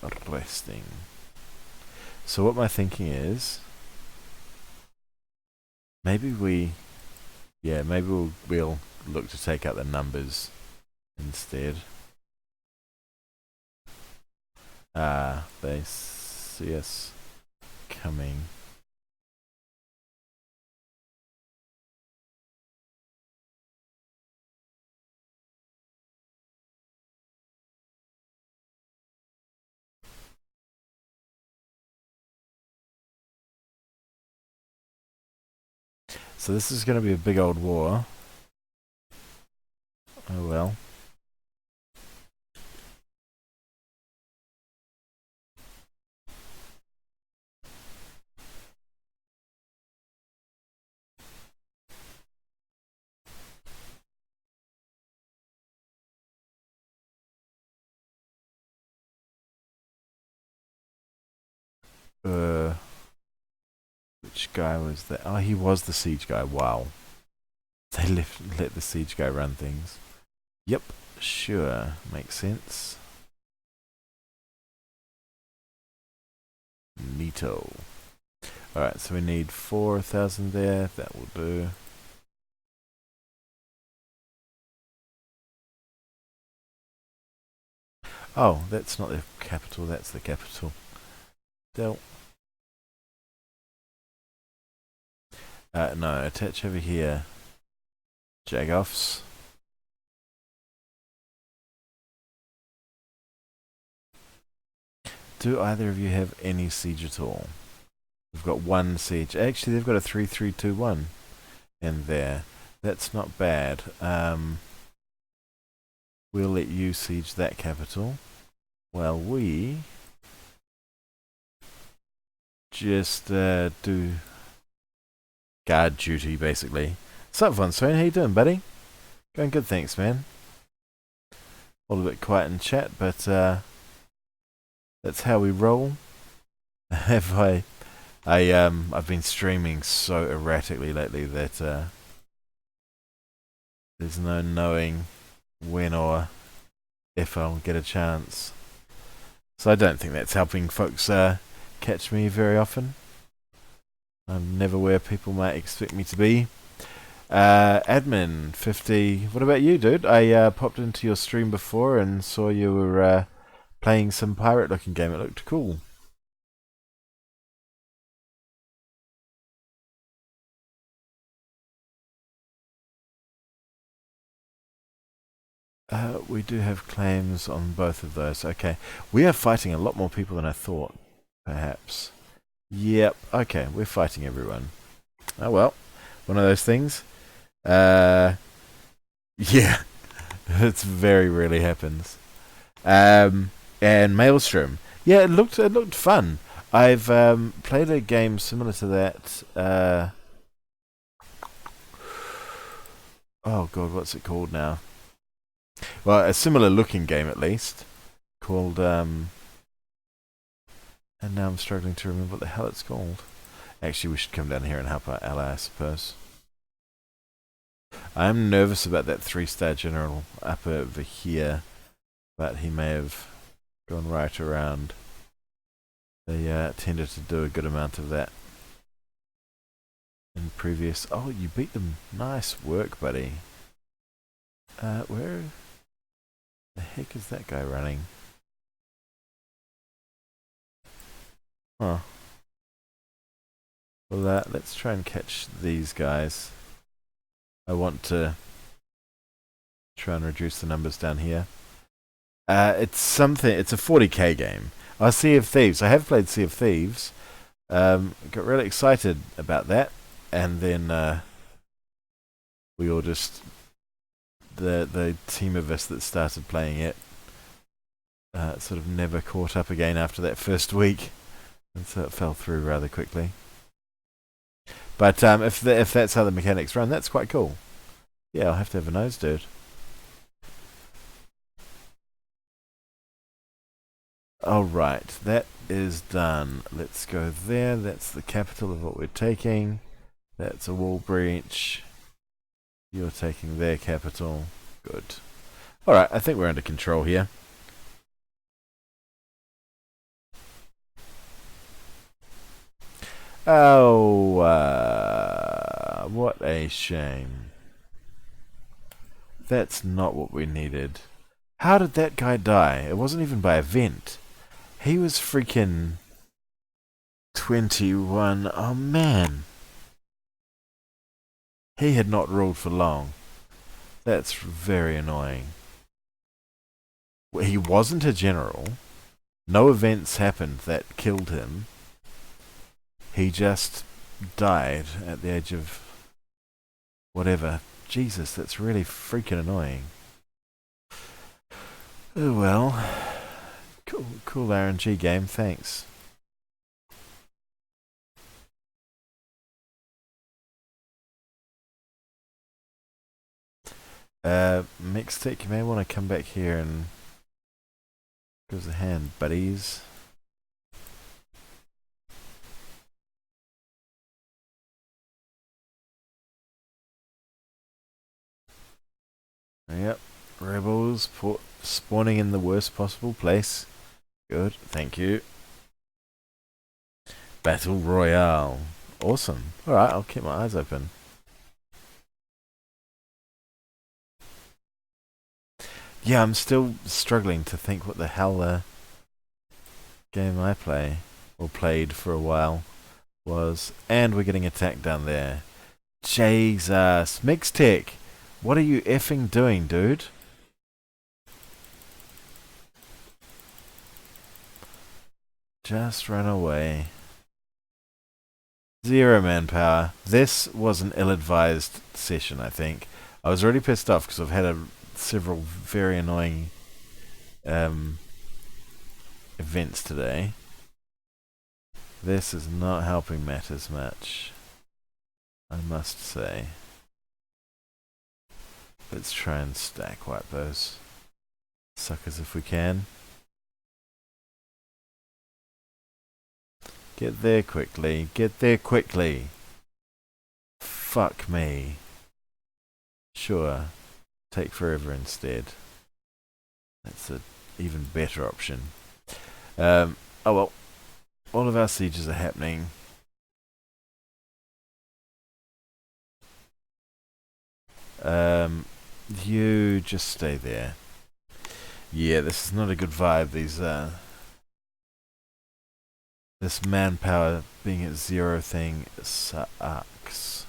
Interesting. So what my thinking is, maybe we'll look to take out the numbers instead. They see us coming. So this is going to be a big old war. Oh well. Which guy was that? Oh, he was the siege guy. Wow. They let the siege guy run things. Yep, sure. Makes sense. Neato. Alright, so we need 4,000 there. That will do. Oh, that's not the capital. That's the capital. Del. No, attach over here. Jagoffs. Do either of you have any siege at all? We've got one siege. Actually, they've got a 3-3-2-1 in there. That's not bad. We'll let you siege that capital. While we just do guard duty, basically. Sup, Von Swain? How you doing, buddy? Going good, thanks, man. A little bit quiet in chat, but that's how we roll. I've been streaming so erratically lately that there's no knowing when or if I'll get a chance. So I don't think that's helping folks catch me very often. I'm never where people might expect me to be. Admin 50. What about you, dude? I popped into your stream before and saw you were playing some pirate-looking game. It looked cool. We do have claims on both of those. Okay. We are fighting a lot more people than I thought, perhaps. Yep. Okay, we're fighting everyone. Oh well. One of those things. Yeah. It's very rarely happens. And Maelstrom. Yeah, it looked fun. I've played a game similar to that. Oh god, what's it called now? Well, a similar looking game at least, called and now I'm struggling to remember what the hell it's called. Actually, we should come down here and help our ally, I suppose. I'm nervous about that 3-star general up over here, but he may have gone right around. They tended to do a good amount of that in previous. Oh, you beat them! Nice work, buddy. Where the heck is that guy running? Huh. Well, let's try and catch these guys. I want to try and reduce the numbers down here. It's a 40k game. Oh, Sea of Thieves. I have played Sea of Thieves. Got really excited about that, and then we all just the team of us that started playing it sort of never caught up again after that first week, and so it fell through rather quickly. But if that's how the mechanics run, that's quite cool. Yeah, I'll have to have a nose, dude. Alright, that is done. Let's go there. That's the capital of what we're taking. That's a wall breach. You're taking their capital. Good. Alright, I think we're under control here. Oh, what a shame. That's not what we needed. How did that guy die? It wasn't even by event. He was freaking 21. Oh man. He had not ruled for long. That's very annoying. He wasn't a general. No events happened that killed him. He just died at the age of whatever. Jesus, that's really freaking annoying. Oh well. Cool RNG game, thanks. Mixtech, you may want to come back here and give us a hand, buddies. Yep, rebels spawning in the worst possible place. Good, thank you. Battle Royale. Awesome. Alright, I'll keep my eyes open. Yeah, I'm still struggling to think what the hell game I play, or played for a while, was. And we're getting attacked down there. Jesus. Mixtech, what are you effing doing, dude? Just run away. 0 manpower. This was an ill-advised session, I think. I was already pissed off because I've had several very annoying events today. This is not helping matters much, I must say. Let's try and stack wipe those suckers if we can. Get there quickly. Get there quickly. Fuck me. Sure. Take forever instead. That's an even better option. Oh well. All of our sieges are happening. You just stay there. Yeah, this is not a good vibe. This manpower being at 0 thing sucks.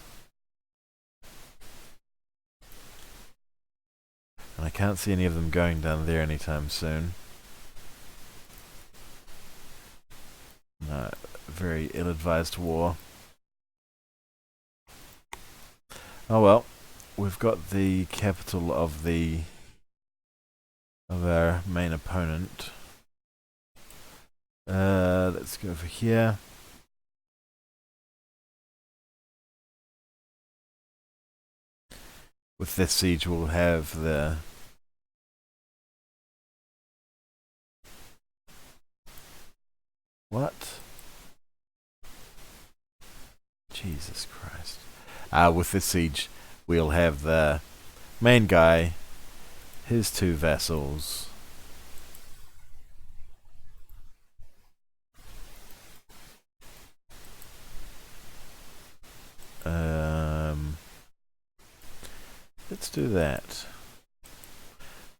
And I can't see any of them going down there anytime soon. No, very ill-advised war. Oh well, we've got the capital of our main opponent. Let's go over here. With this siege, we'll have the what? Jesus Christ! With this siege, we'll have the main guy, his 2 vassals. Let's do that.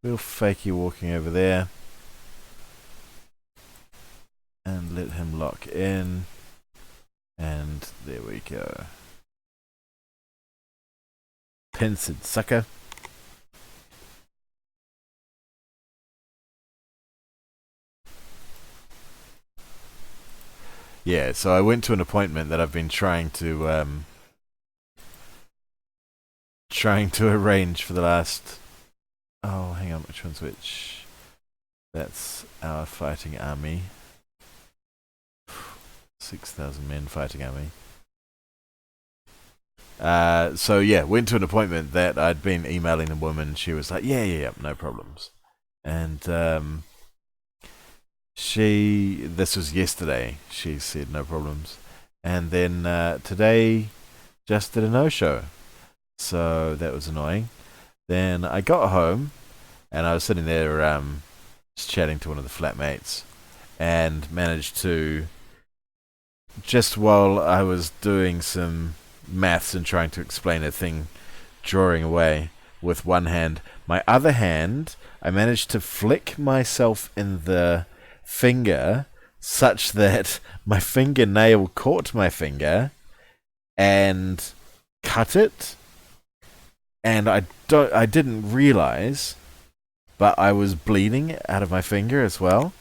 We'll fake you walking over there. And let him lock in. And there we go. Pincered sucker. Yeah, so I went to an appointment that I've been trying to arrange for the last... Oh, hang on, which one's which? That's our fighting army. 6,000 men fighting army. So yeah, went to an appointment that I'd been emailing the woman. She was like, yeah, no problems. And this was yesterday. She said no problems. And then today just did a no-show. So that was annoying. Then I got home and I was sitting there just chatting to one of the flatmates and managed to, just while I was doing some maths and trying to explain a thing, drawing away with one hand, my other hand, I managed to flick myself in the finger such that my fingernail caught my finger and cut it. And I didn't realize, but I was bleeding out of my finger as well.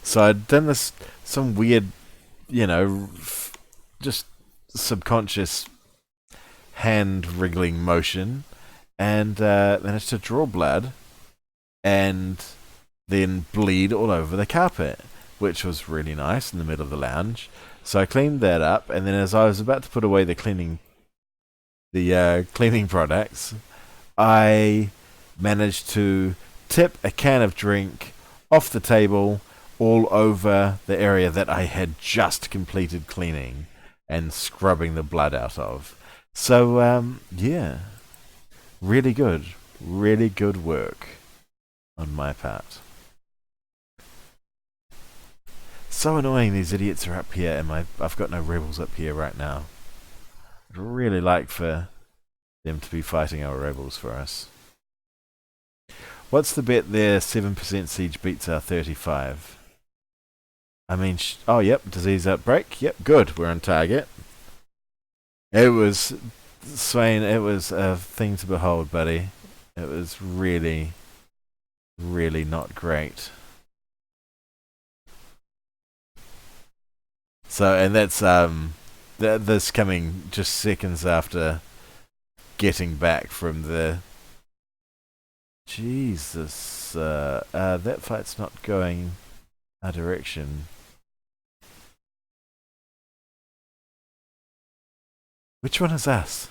So I'd done some weird, just subconscious hand wriggling motion, and managed to draw blood, and then bleed all over the carpet, which was really nice in the middle of the lounge. So I cleaned that up, and then as I was about to put away the cleaning products, I managed to tip a can of drink off the table all over the area that I had just completed cleaning and scrubbing the blood out of. So, yeah, really good work on my part. So annoying these idiots are up here, and I've got no rebels up here right now. I'd really like for them to be fighting our rebels for us. What's the bet there? 7% siege beats our 35. I mean, oh, yep, disease outbreak. Yep, good, we're on target. It was, Swain, it was a thing to behold, buddy. It was really, really not great. So, and that's this coming just seconds after getting back from the... Jesus, that fight's not going our direction. Which one is us?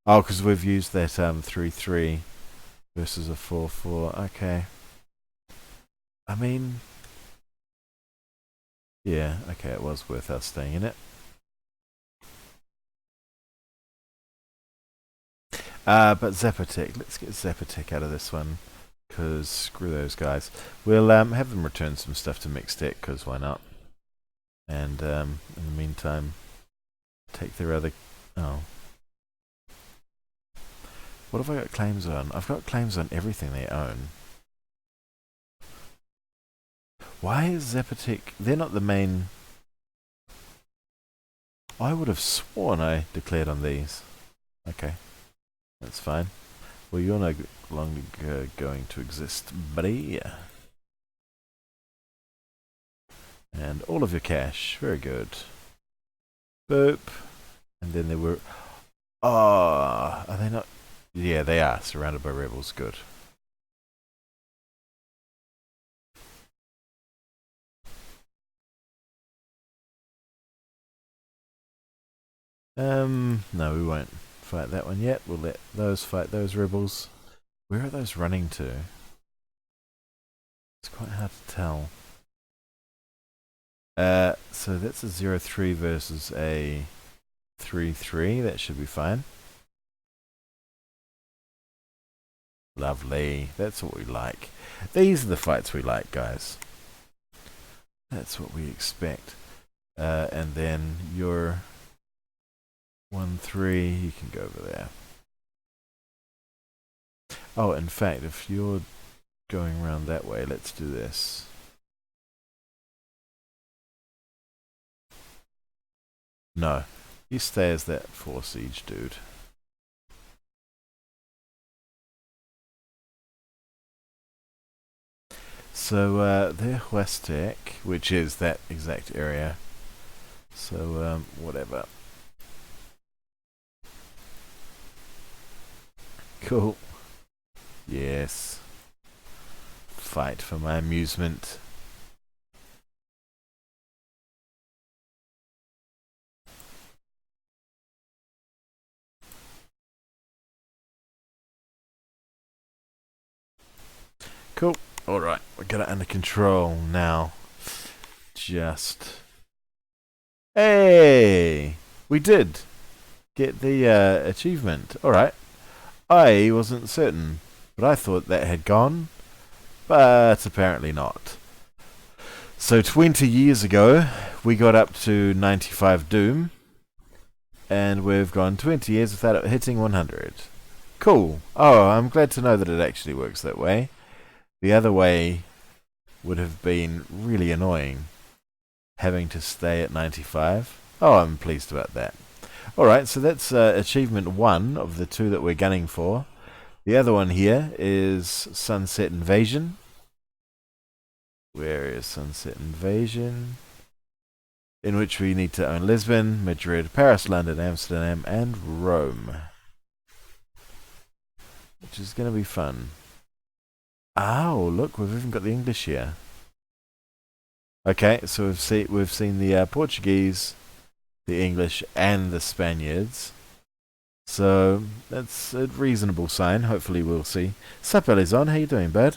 Oh, because we've used that 3-3 versus a 4-4. Okay. I mean... Yeah, okay, it was worth us staying in it. But Zapotec, let's get Zapotec out of this one, because screw those guys. We'll have them return some stuff to Mixtec, because why not? And in the meantime, take their other... Oh. What have I got claims on? I've got claims on everything they own. Why is Zapotek... They're not the main... I would have sworn I declared on these. Okay, that's fine. Well, you're no longer going to exist, buddy. And all of your cash. Very good. Boop. And then there were... Oh, are they not... Yeah, they are. Surrounded by rebels. Good. No, we won't fight that one yet. We'll let those fight those rebels. Where are those running to? It's quite hard to tell. So that's a 0-3 versus a 3-3. That should be fine. Lovely. That's what we like. These are the fights we like, guys. That's what we expect. And then your 1-3, you can go over there. Oh, in fact, if you're going around that way, let's do this. No, you stay as that 4 siege dude. So they're Aztec, which is that exact area. So whatever. Cool. Yes. Fight for my amusement. Cool. Alright, we got it under control now. Just... Hey! We did get the achievement. Alright. I wasn't certain, but I thought that had gone, but apparently not. So 20 years ago, we got up to 95 Doom, and we've gone 20 years without it hitting 100. Cool. Oh, I'm glad to know that it actually works that way. The other way would have been really annoying, having to stay at 95. Oh, I'm pleased about that. Alright, so that's achievement 1 of the 2 that we're gunning for. The other one here is Sunset Invasion. Where is Sunset Invasion? In which we need to own Lisbon, Madrid, Paris, London, Amsterdam, and Rome. Which is going to be fun. Oh, look, we've even got the English here. Okay, so we've seen the Portuguese, the English, and the Spaniards. So that's a reasonable sign. Hopefully we'll see. Sup, Elizon? How you doing, bud?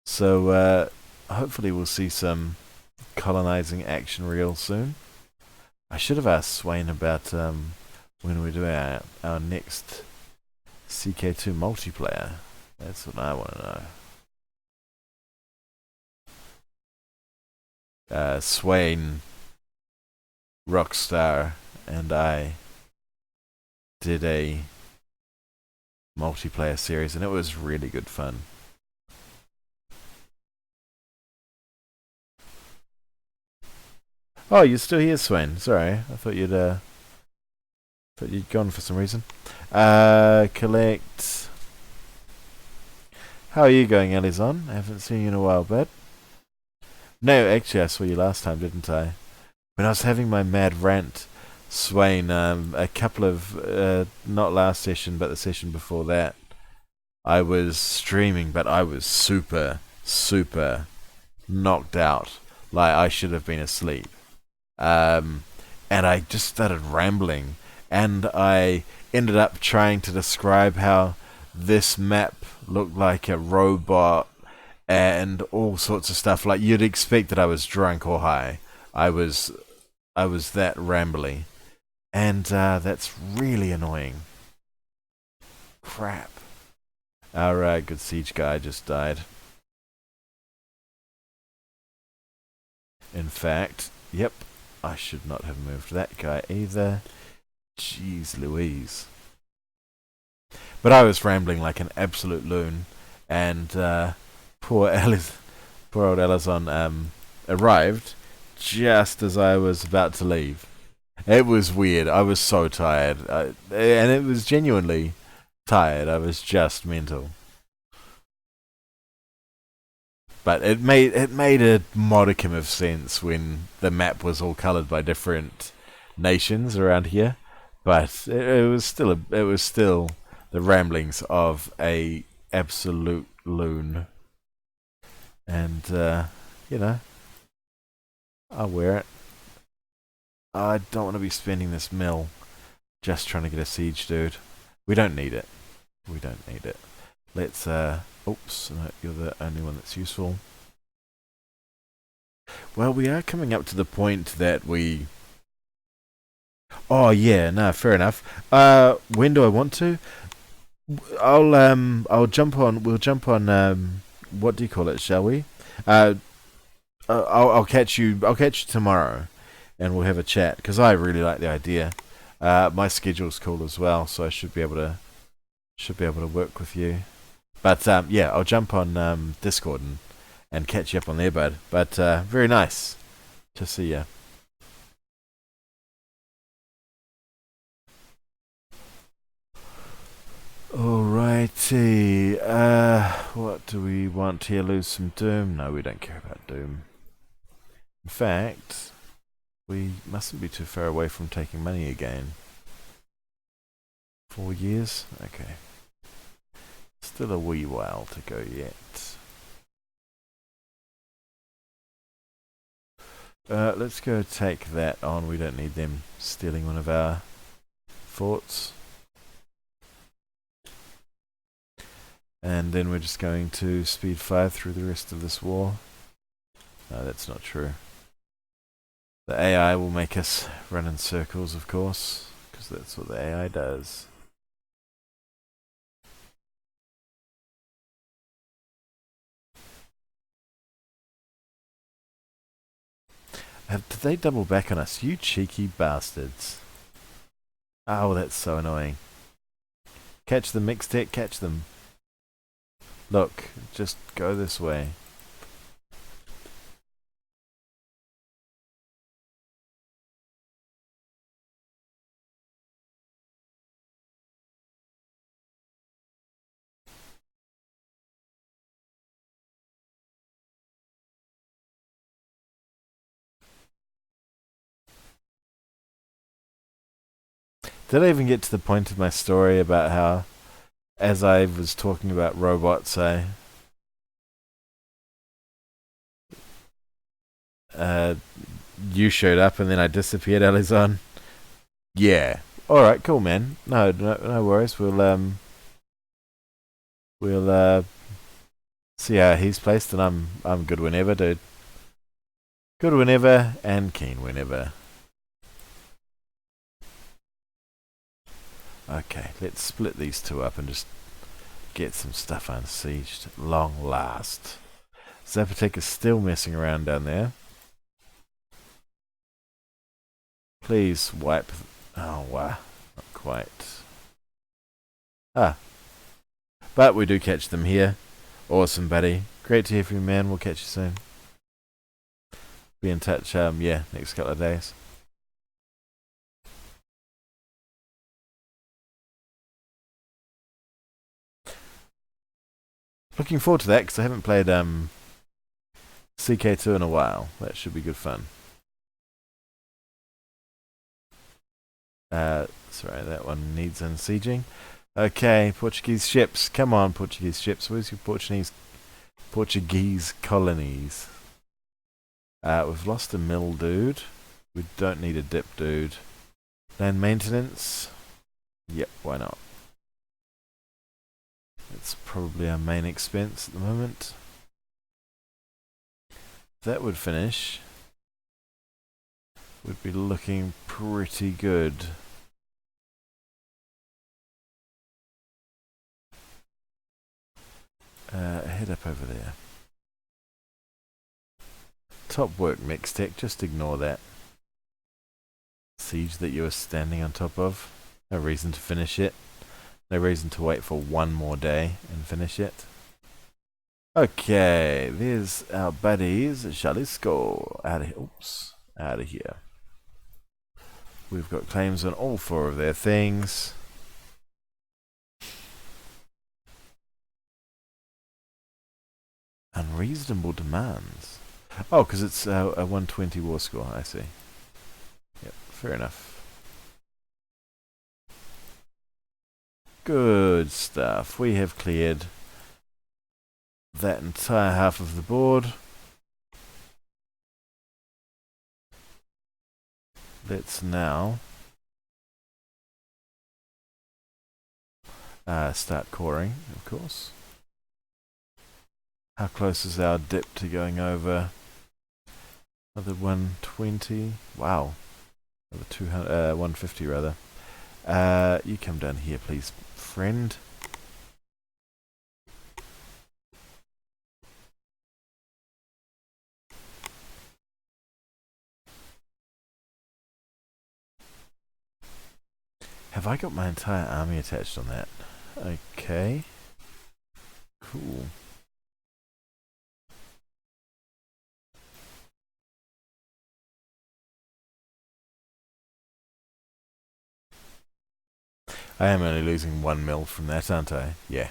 So hopefully we'll see some colonizing action real soon. I should have asked Swain about when we're doing our next CK2 multiplayer. That's what I want to know. Swain, Rockstar, and I did a multiplayer series, and it was really good fun. Oh, you're still here, Swain. Sorry, I thought you'd gone for some reason. Collect. How are you going, Elizon? I haven't seen you in a while, bud. No, actually, I saw you last time, didn't I? When I was having my mad rant, Swain, a couple of, not last session, but the session before that, I was streaming, but I was super, super knocked out. Like, I should have been asleep. And I just started rambling, and I ended up trying to describe how this map looked like a robot and all sorts of stuff. Like, you'd expect that I was drunk or high. I was that rambly, and that's really annoying. Crap. Our good siege guy just died. In fact, yep, I should not have moved that guy either. Jeez Louise. But I was rambling like an absolute loon, and poor poor old Elizon arrived just as I was about to leave. It was weird. I was so tired, and it was genuinely tired. I was just mental. But it made a modicum of sense when the map was all coloured by different nations around here. But it was still the ramblings of a absolute loon, and you know, I'll wear it. I don't want to be spending this mill just trying to get a siege, dude. We don't need it. We don't need it. Let's oops, no, you're the only one that's useful. Well, we are coming up to the point that we... Oh yeah, no, fair enough. When do I want to? I'll jump on. We'll jump on. What do you call it? Shall we? I'll catch you. I'll catch you tomorrow, and we'll have a chat because I really like the idea. My schedule's cool as well, so I should be able to work with you. But yeah, I'll jump on Discord and catch you up on there, bud. But very nice to see you. Alrighty, what do we want here? Lose some Doom? No, we don't care about Doom. In fact, we mustn't be too far away from taking money again. 4 years? Okay. Still a wee while to go yet. Let's go take that on. We don't need them stealing one of our forts. And then we're just going to speed 5 through the rest of this war. No, that's not true. The AI will make us run in circles, of course, because that's what the AI does. Did they double back on us? You cheeky bastards. Oh, that's so annoying. Catch them, Mixtech, catch them. Look, just go this way. Did I even get to the point of my story about how, as I was talking about robots, you showed up and then I disappeared, Alizon? Yeah. Alright, cool, man. No worries. We'll see how he's placed, and I'm good whenever, dude. Good whenever and keen whenever. Okay, let's split these two up and just get some stuff unsieged. Long last. Zapotek is still messing around down there. Please wipe... Oh, wow. Not quite. Ah. But we do catch them here. Awesome, buddy. Great to hear from you, man. We'll catch you soon. Be in touch, yeah, next couple of days. Looking forward to that, because I haven't played CK2 in a while. That should be good fun. Sorry, that one needs unsieging. Okay, Portuguese ships. Come on, Portuguese ships. Where's your Portuguese colonies? We've lost a mill, dude. We don't need a dip, dude. Land maintenance. Yep, why not? It's probably our main expense at the moment. That would finish. Would be looking pretty good. Head up over there. Top work, Mixtech. Just ignore that. siege that you were standing on top of. No reason to finish it. No reason to wait for one more day and finish it. Okay, there's our buddies. Shall we go? Out of here. Oops. Out of here. We've got claims on all 4 of their things. Unreasonable demands. Oh, because it's a 120 war score, I see. Yep, fair enough. Good stuff. We have cleared that entire half of the board. Let's now start coring, of course. How close is our dip to going over? Another 120. Wow. Another 200, 150 rather. You come down here, please, friend. Have I got my entire army attached on that? Okay. Cool. I am only losing 1 mil from that, aren't I? Yeah.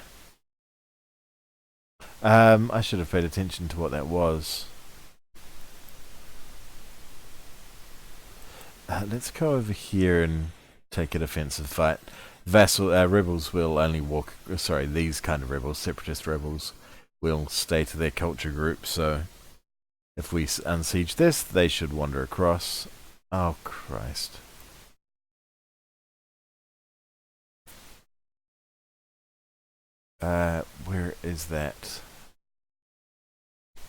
I should have paid attention to what that was. Let's go over here and take a defensive fight. Rebels will only walk. Sorry, these kind of rebels, separatist rebels, will stay to their culture group. So, if we unsiege this, they should wander across. Oh Christ! Where is that?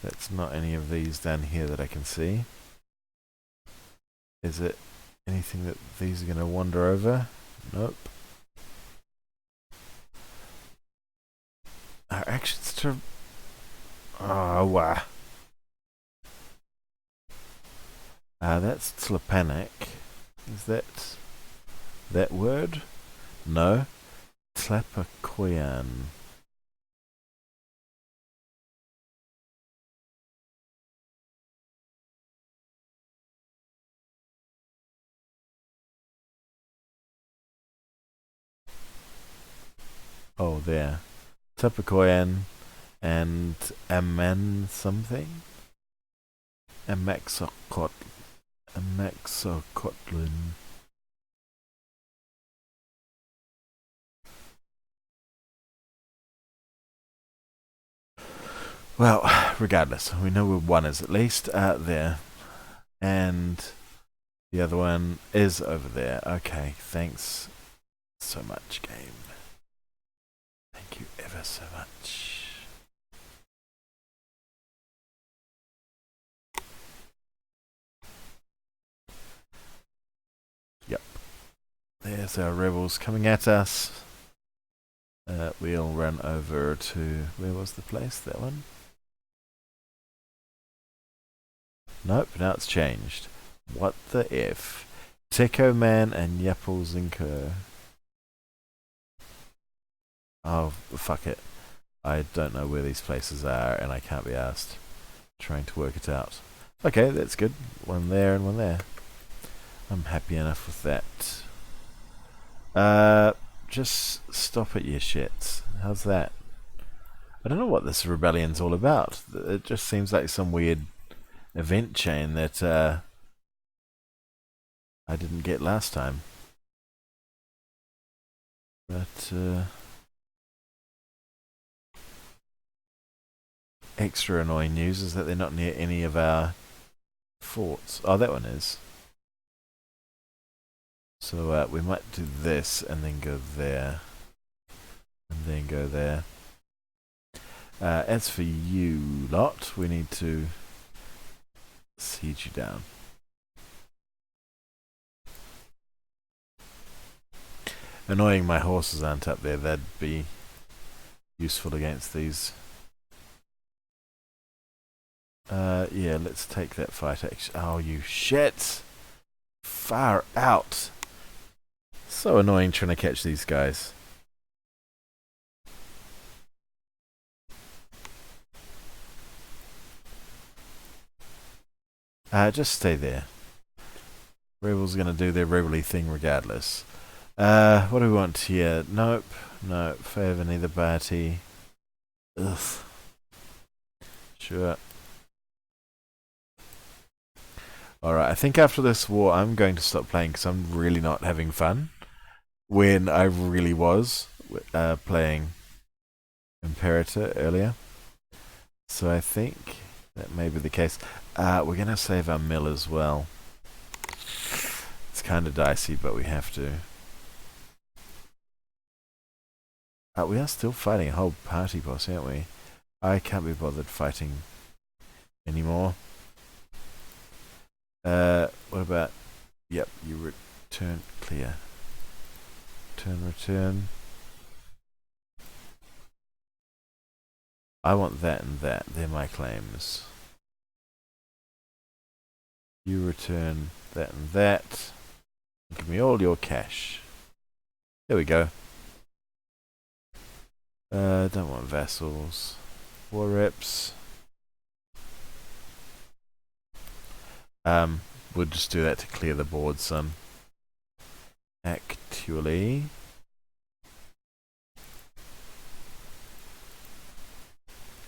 That's not any of these down here that I can see. Is it anything that these are going to wander over? Nope. Our actions to... Oh, wow. That's Tlapanic. Is that word? No. Tlapakoyan. Oh, there. Tlapakoyan and Aman something? Amaxocotlin. Well, regardless, we know where one is at least. There. And the other one is over there. Okay, thanks so much, game. Thank you ever so much. Yep. There's our rebels coming at us. We'll run over to... Where was the place? That one? Nope, now it's changed. What the F? Techo Man and Yapple Zinker. Oh, fuck it. I don't know where these places are, and I can't be asked trying to work it out. Okay, that's good. One there and one there. I'm happy enough with that. Just stop it, you shits. How's that? I don't know what this rebellion's all about. It just seems like some weird event chain that I didn't get last time. But extra annoying news is that they're not near any of our forts. Oh, that one is. So we might do this and then go there. And then go there. As for you lot, we need to siege you down. Annoying my horses aren't up there. That'd be useful against these. Yeah, let's take that fight. Oh, you shit! Far out. So annoying trying to catch these guys. Just stay there. Rebels gonna do their rebelly thing regardless. What do we want here? Nope. Nope. Favor neither party. Ugh. Sure. Alright, I think after this war I'm going to stop playing because I'm really not having fun. When I really was playing Imperator earlier. So I think that may be the case. We're going to save our mill as well. It's kind of dicey, but we have to. We are still fighting a whole party boss, aren't we? I can't be bothered fighting anymore. What about... Yep, you return clear. Return. I want that and that. They're my claims. You return that and that. Give me all your cash. There we go. Don't want vassals. War reps. We'll just do that to clear the board some. Actually...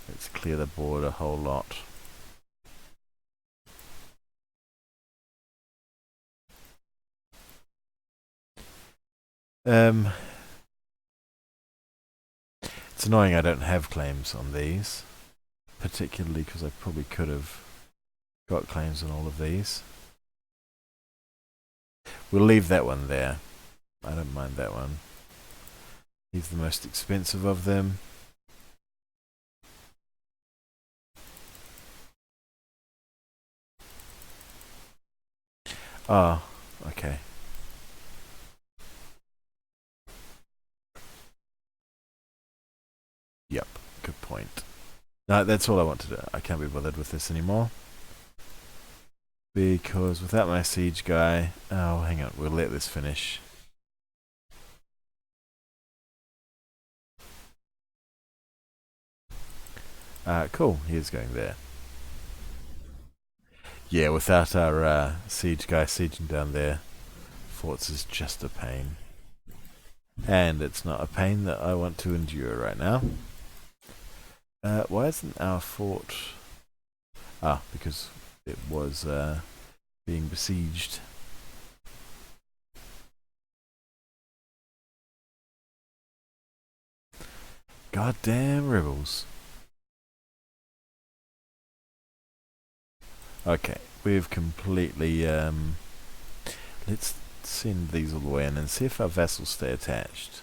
Let's clear the board a whole lot. It's annoying I don't have claims on these. Particularly because I probably could have got claims on all of these. We'll leave that one there. I don't mind that one. He's the most expensive of them. Oh, okay. Yep, good point. No, that's all I want to do. I can't be bothered with this anymore. Because without my siege guy... Oh, hang on. We'll let this finish. Cool. He's going there. Yeah, without our siege guy sieging down there, forts is just a pain. And it's not a pain that I want to endure right now. Why isn't our fort... because it was being besieged. Goddamn rebels. Okay, we've completely... let's send these all the way in and see if our vassals stay attached.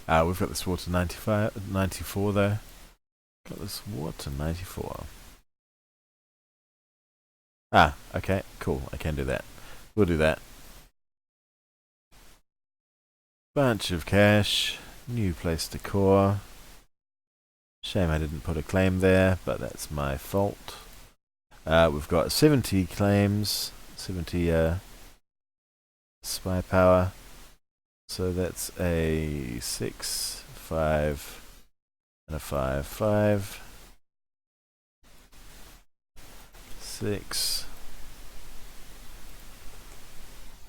We've got this war to 94 though. Got this war to 94. Okay, cool. I can do that. We'll do that. Bunch of cash. New place to core. Shame I didn't put a claim there, but that's my fault. We've got 70 claims. 70 spy power. So that's a 6, 5, and a 5, 5. 6,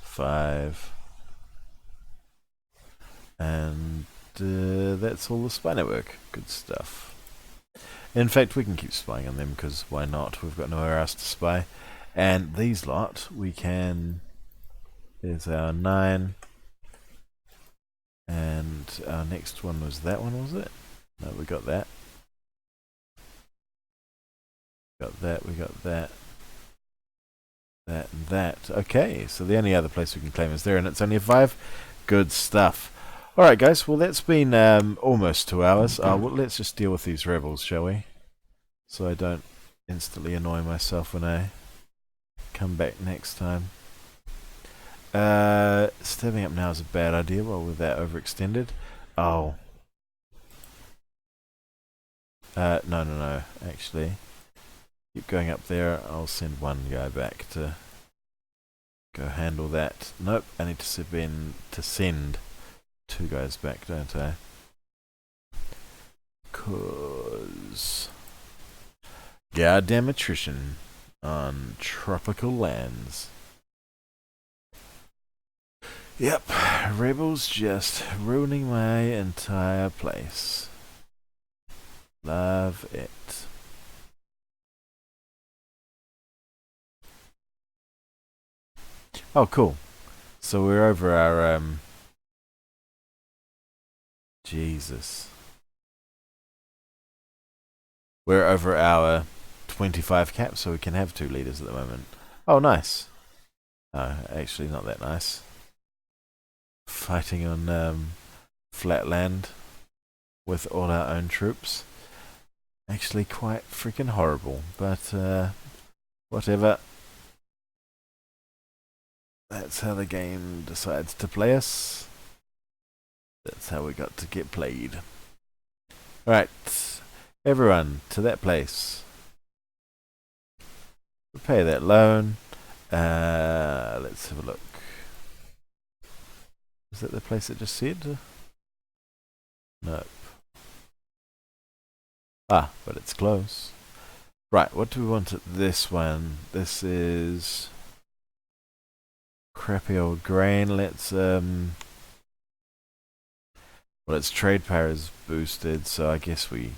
5, and that's all the spy network. Good stuff. In fact, we can keep spying on them because why not? We've got nowhere else to spy. And these lot, we can... There's our 9. And our next one was that one, was it? No, we got that. Got that, we got that. That and that. Okay, so the only other place we can claim is there, and it's only a 5. Good stuff. Alright guys, well that's been almost 2 hours. Well, let's just deal with these rebels, shall we? So I don't instantly annoy myself when I come back next time. Stepping up now is a bad idea. Well, with that overextended. Oh. No, actually. Keep going up there. I'll send one guy back to go handle that. Nope, I need to send two guys back, don't I? 'Cause goddamn attrition on tropical lands. Yep, rebels just ruining my entire place. Love it. Oh, cool. So we're over our, Jesus. We're over our 25 cap, so we can have 2 leaders at the moment. Oh, nice. No, actually not that nice. Fighting on flat land with all our own troops. Actually quite freaking horrible, but whatever. That's how the game decides to play us. That's how we got to get played. Alright, everyone, to that place. Repay that loan. Let's have a look. Is that the place it just said? Nope. Ah, but it's close. Right, what do we want at this one? This is crappy old grain. Let's well, its trade power is boosted, so I guess we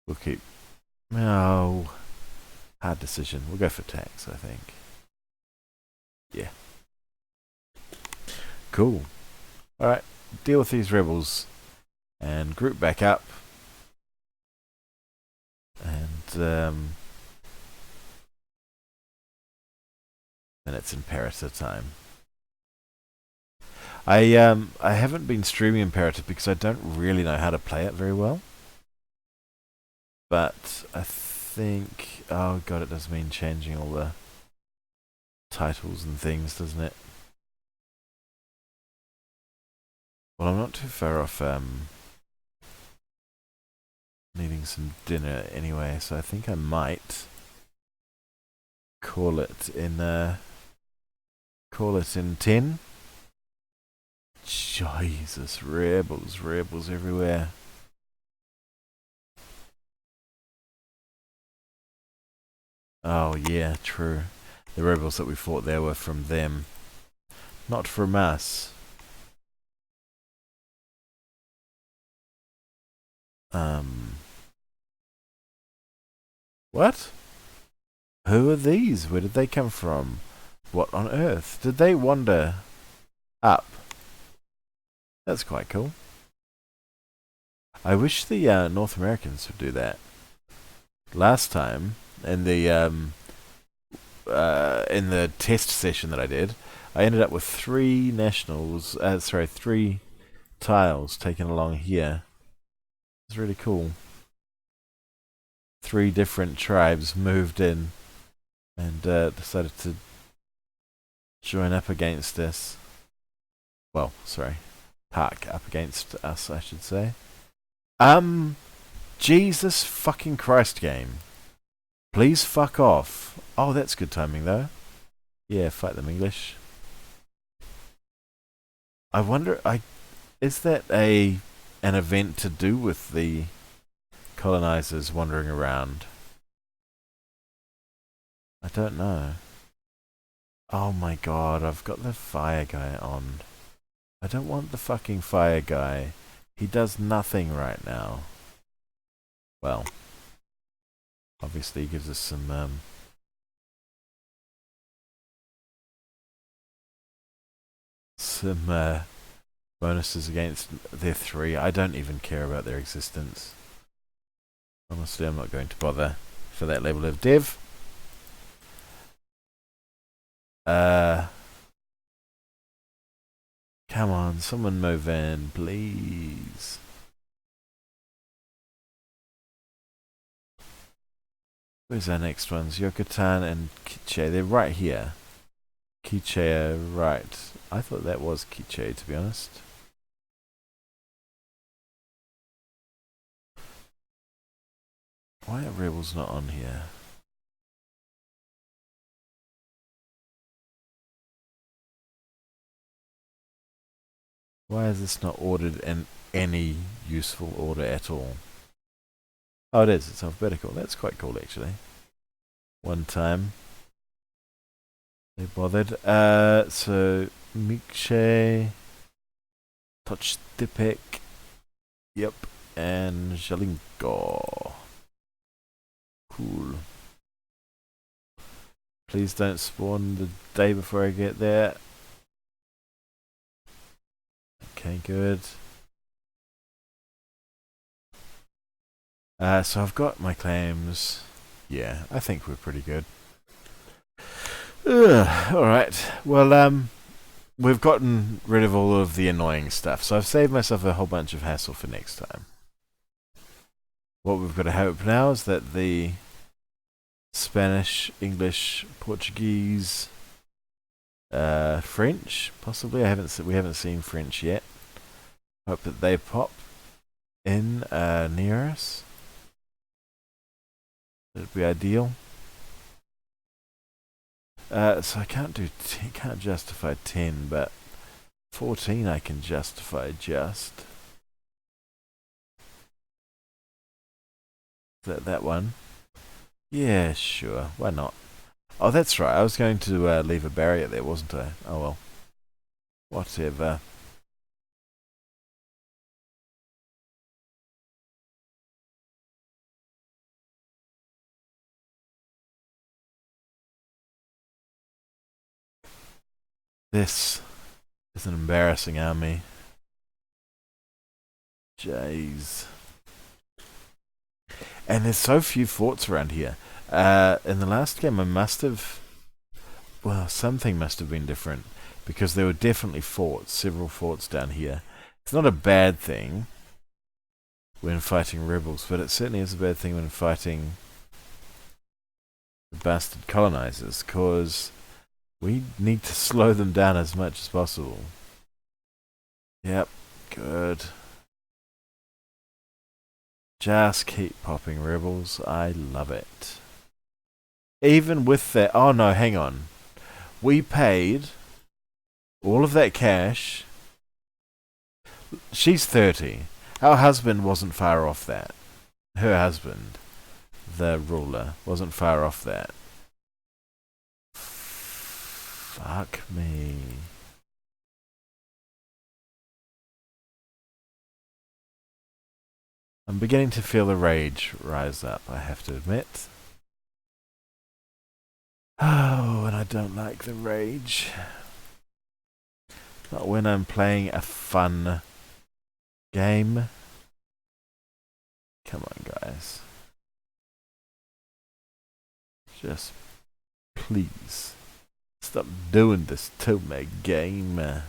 we'll keep. No, hard decision. We'll go for tax, I think. Yeah. Cool. Alright, deal with these rebels and group back up. And then it's Imperator time. I haven't been streaming Imperator because I don't really know how to play it very well. But I think, oh god, it does mean changing all the titles and things, doesn't it? Well, I'm not too far off needing some dinner anyway, so I think I might call it in 10. Jesus, rebels everywhere. Oh yeah, true. The rebels that we fought there were from them, not from us. What? Who are these? Where did they come from? What on earth? Did they wander up? That's quite cool. I wish the North Americans would do that. Last time, in the test session that I did, I ended up with 3 nationals. 3 tiles taken along here. It's really cool. 3 different tribes moved in and decided to join up against us. Well, sorry, park up against us, I should say. Jesus fucking Christ, game. Please fuck off. Oh, that's good timing though. Yeah, fight them English. I wonder, is that an event to do with the colonizers wandering around? I don't know. Oh my god, I've got the fire guy on. I don't want the fucking fire guy. He does nothing right now. Well, obviously he gives us some bonuses against their 3. I don't even care about their existence. Honestly, I'm not going to bother for that level of dev. Come on, someone move in, please. Where's our next ones? Yucatan and Quiche. They're right here. Quiche, right I thought that was Quiche, to be honest. Why are rebels not on here? Why is this not ordered in any useful order at all? Oh, it is. It's alphabetical. That's quite cool, actually. One time they bothered. So Mikshe, Tochtipek, yep, and Jalinko. Cool. Please don't spawn the day before I get there. Okay, good. So I've got my claims. Yeah, I think we're pretty good. Alright, well, we've gotten rid of all of the annoying stuff, so I've saved myself a whole bunch of hassle for next time. What we've got to hope now is that the Spanish, English, Portuguese, French, possibly. We haven't seen French yet. Hope that they pop in near us. That'd be ideal. So I can't justify 10, but 14 I can justify just. Is that one? Yeah, sure. Why not? Oh, that's right. I was going to leave a barrier there, wasn't I? Oh well. Whatever. This is an embarrassing army. Jeez. And there's so few forts around here. In the last game, I must have... Well, something must have been different. Because there were definitely forts, several forts down here. It's not a bad thing when fighting rebels, but it certainly is a bad thing when fighting the bastard colonizers, because we need to slow them down as much as possible. Yep, good. Just keep popping rebels. I love it. Even with that... Oh no, hang on. We paid all of that cash. She's 30. Our husband wasn't far off that. Her husband, the ruler, wasn't far off that. Fuck me. I'm beginning to feel the rage rise up, I have to admit. Oh, and I don't like the rage. Not when I'm playing a fun game. Come on, guys. Just please stop doing this to my game.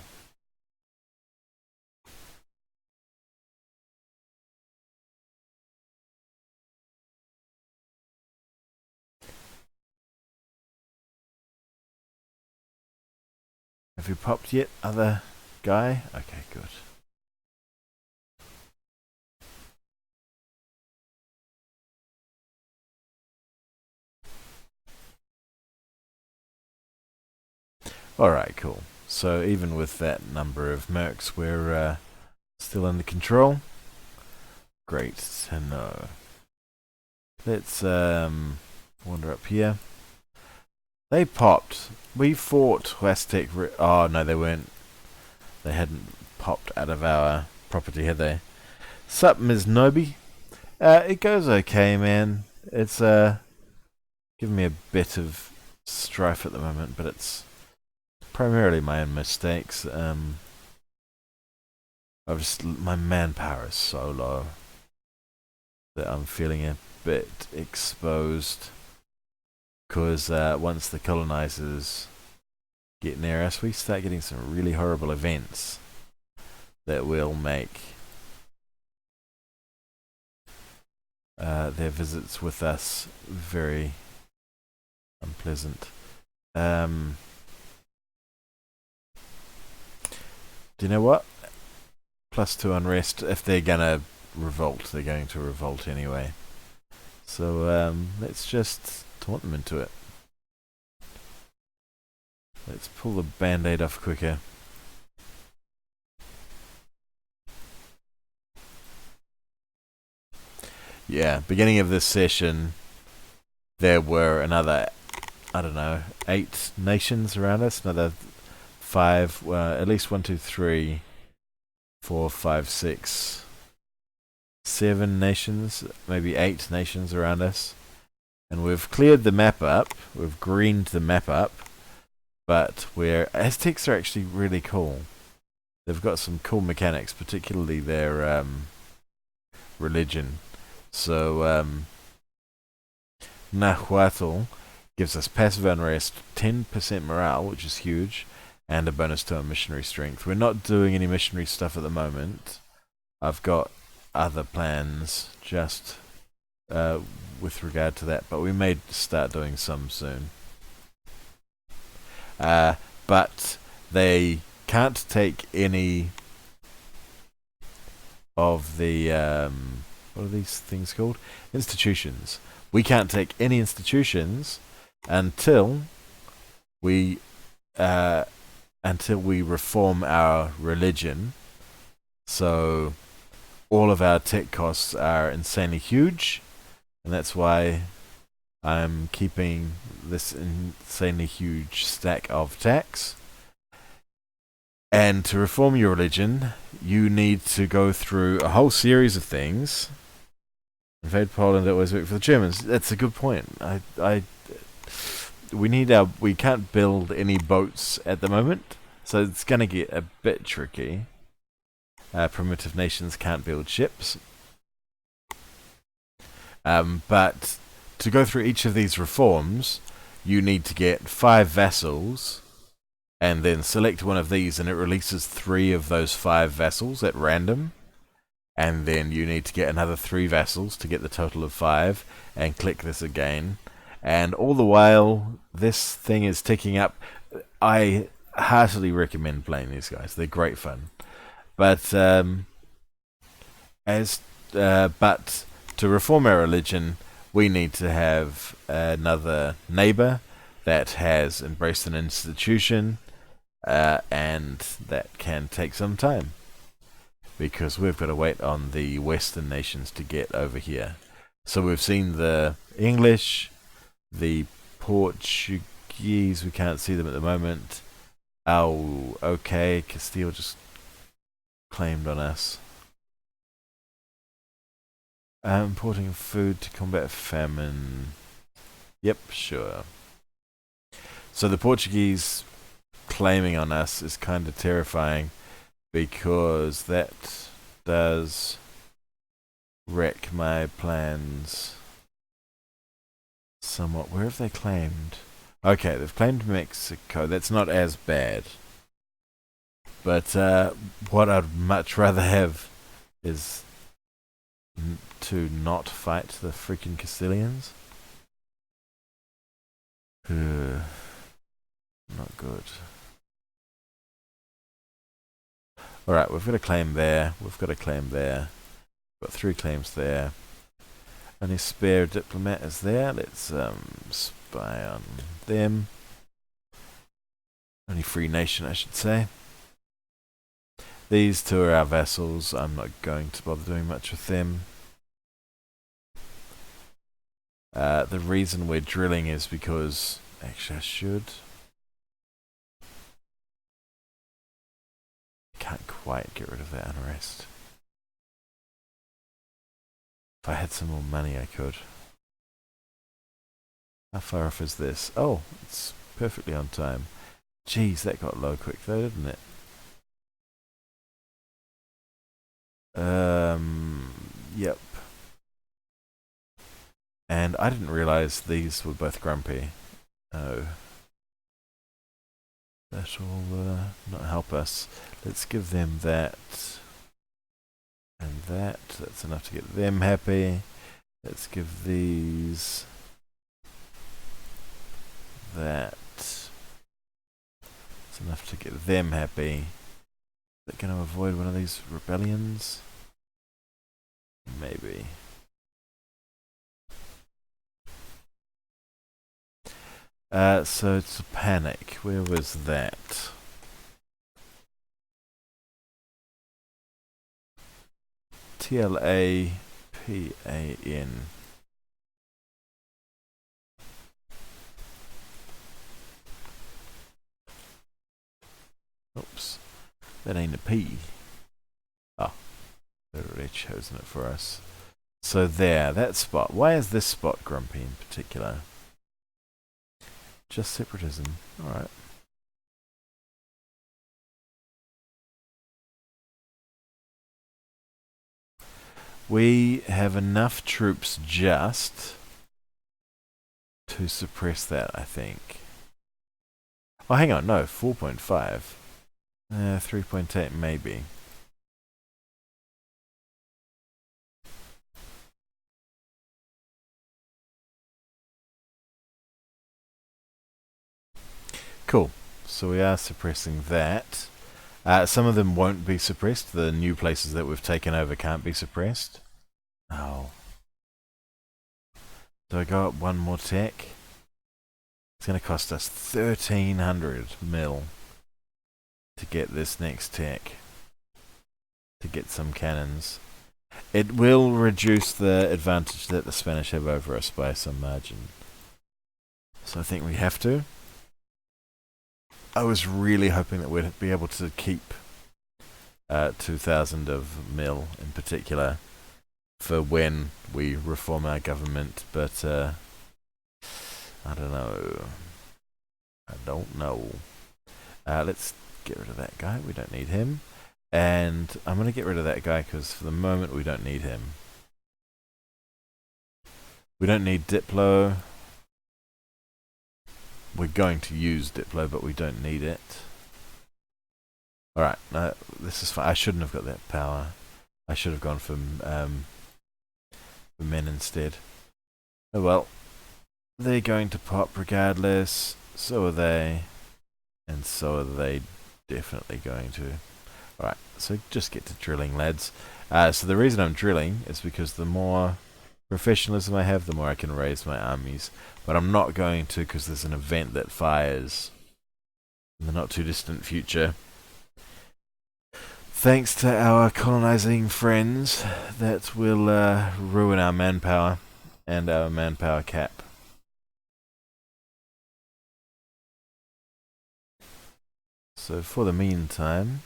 Have you popped yet, other guy? Okay, good. Alright, cool. So even with that number of mercs, we're still under control. Great to know. Let's wander up here. They popped. We fought Aztec. Oh no, they weren't. They hadn't popped out of our property, had they? Sup, Ms. Nobi? It goes okay, man. It's giving me a bit of strife at the moment, but it's primarily my own mistakes. My manpower is so low that I'm feeling a bit exposed. Because once the colonizers get near us, we start getting some really horrible events that will make their visits with us very unpleasant. Do you know what? +2 unrest. If they're gonna revolt, they're going to revolt anyway. So let's just taunt them into it. Let's pull the band-aid off quicker. Yeah, beginning of this session, there were another, I don't know, 8 nations around us. Another 5, at least 1, 2, 3, 4, 5, 6, 7 nations, maybe 8 nations around us. And we've cleared the map up, we've greened the map up, but Aztecs are actually really cool. They've got some cool mechanics, particularly their religion. So, Nahuatl gives us passive unrest, 10% morale, which is huge, and a bonus to our missionary strength. We're not doing any missionary stuff at the moment. I've got other plans just with regard to that, but we may start doing some soon. But they can't take any of the what are these things called? Institutions. We can't take any institutions until we reform our religion. So all of our tech costs are insanely huge, and that's why I'm keeping this insanely huge stack of tax. And to reform your religion, you need to go through a whole series of things. Invade Poland, always work for the Germans. That's a good point. We can't build any boats at the moment, so it's going to get a bit tricky. Primitive nations can't build ships. But to go through each of these reforms, you need to get 5 vassals, and then select one of these, and it releases 3 of those 5 vassals at random. And then you need to get another 3 vassals to get the total of 5, and click this again. And all the while, this thing is ticking up. I heartily recommend playing these guys. They're great fun. But to reform our religion, we need to have another neighbor that has embraced an institution, and that can take some time, because we've got to wait on the Western nations to get over here. So we've seen the English, the Portuguese, we can't see them at the moment. Oh, okay, Castile just claimed on us. Importing food to combat famine. Yep, sure. So the Portuguese claiming on us is kind of terrifying, because that does wreck my plans somewhat. Where have they claimed? Okay, they've claimed Mexico. That's not as bad. But what I'd much rather have is to not fight the freaking Castilians. Not good. Alright, we've got a claim there. We've got a claim there. Got 3 claims there. Only spare diplomat is there. Let's spy on them. Only free nation, I should say. These 2 are our vassals. I'm not going to bother doing much with them. The reason we're drilling is because... Actually, I should. Can't quite get rid of that unrest. If I had some more money, I could. How far off is this? Oh, it's perfectly on time. Jeez, that got low quick though, didn't it? Yep. And I didn't realize these were both grumpy. Oh. That will not help us. Let's give them that. And that. That's enough to get them happy. Let's give these that. It's enough to get them happy. Is it going to avoid one of these rebellions? Maybe. So it's a panic. Where was that? TLAPAN. Oops. That ain't a P. Oh. They've already chosen it for us. So there, that spot. Why is this spot grumpy in particular? Just separatism. Alright. We have enough troops just to suppress that, I think. Oh, hang on, no, 4.5. 3.8 maybe. Cool. So we are suppressing that. Some of them won't be suppressed. The new places that we've taken over can't be suppressed. Oh. Do I go up one more tech? It's going to cost us 1,300 mil to get this next tech. To get some cannons. It will reduce the advantage that the Spanish have over us by some margin. So I think we have to. I was really hoping that we'd be able to keep 2,000 of mil in particular for when we reform our government, but I don't know. I don't know. Let's get rid of that guy. We don't need him. And I'm going to get rid of that guy because for the moment we don't need him. We don't need Diplo. We're going to use Diplo, but we don't need it. Alright, this is fine. I shouldn't have got that power. I should have gone for men instead. Oh well. They're going to pop regardless. So are they. And so are they definitely going to. Alright, so just get to drilling, lads. So the reason I'm drilling is because the more professionalism I have, the more I can raise my armies. But I'm not going to because there's an event that fires in the not too distant future. Thanks to our colonizing friends, that will ruin our manpower and our manpower cap. So for the meantime,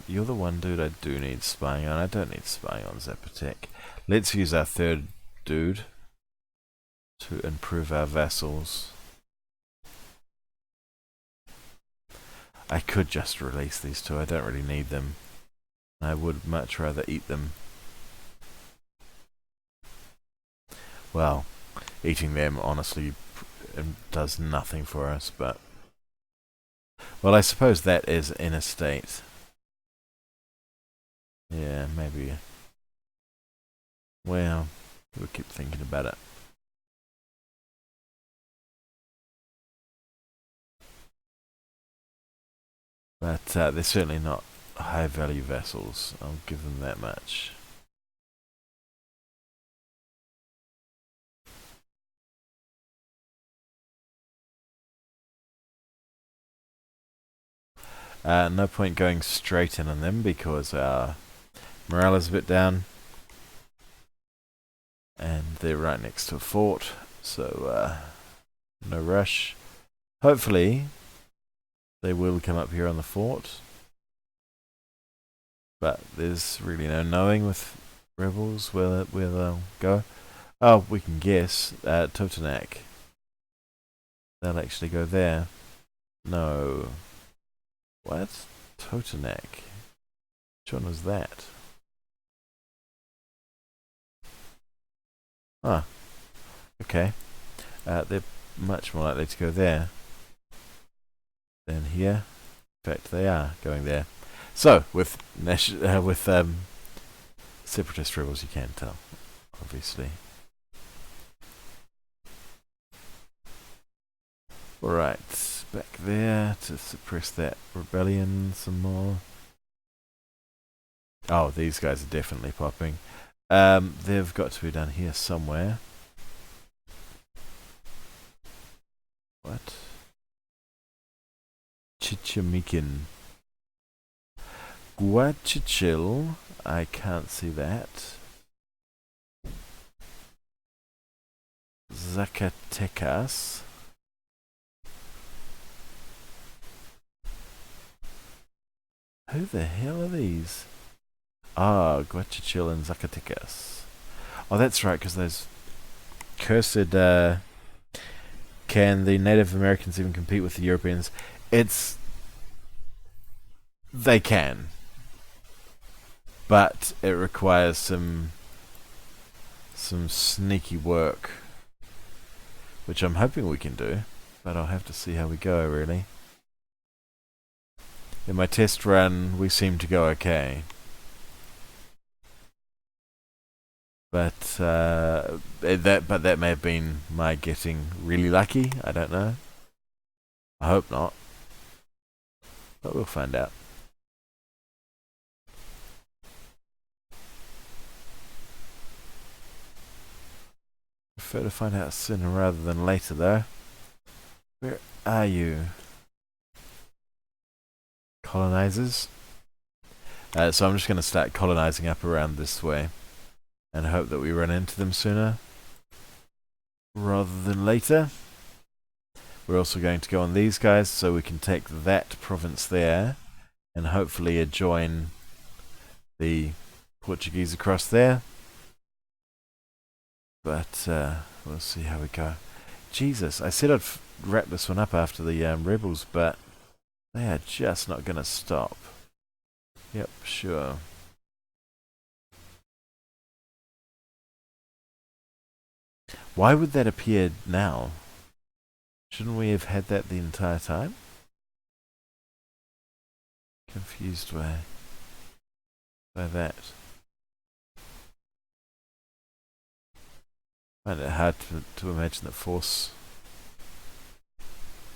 you're the one dude I do need spying on. I don't need spying on Zapotec. Let's use our third dude to improve our vassals. I could just release these two. I don't really need them. I would much rather eat them. Well, eating them honestly does nothing for us, but... Well, I suppose that is in a state. Yeah, maybe. Well, we'll keep thinking about it. But they're certainly not high value vessels. I'll give them that much. No point going straight in on them because our morale is a bit down. And they're right next to a fort, so no rush. Hopefully, they will come up here on the fort. But there's really no knowing with rebels where they'll go. Oh, we can guess. Totonac. They'll actually go there. No. What? Totonac. Which one was that? Ah. Okay. They're much more likely to go there than here. In fact, they are going there. So, with separatist rebels, you can tell, obviously. Alright, back there to suppress that rebellion some more. Oh, these guys are definitely popping. They've got to be down here somewhere. What? Chichimikin. Guachichil. I can't see that. Zacatecas. Who the hell are these? Ah, Guachichil and Zacatecas. Oh, that's right, because those cursed, can the Native Americans even compete with the Europeans? They can. But it requires some sneaky work, which I'm hoping we can do, but I'll have to see how we go, really. In my test run, we seem to go okay. But that may have been my getting really lucky. I don't know. I hope not. But we'll find out. Prefer to find out sooner rather than later, though. Where are you? Colonizers? So I'm just going to start colonizing up around this way and hope that we run into them sooner rather than later. We're also going to go on these guys so we can take that province there and hopefully join the Portuguese across there. But we'll see how we go. Jesus, I said I'd wrap this one up after the rebels, but they are just not going to stop. Yep, sure. Why would that appear now? Shouldn't we have had that the entire time? Confused by that. I find it hard to imagine that force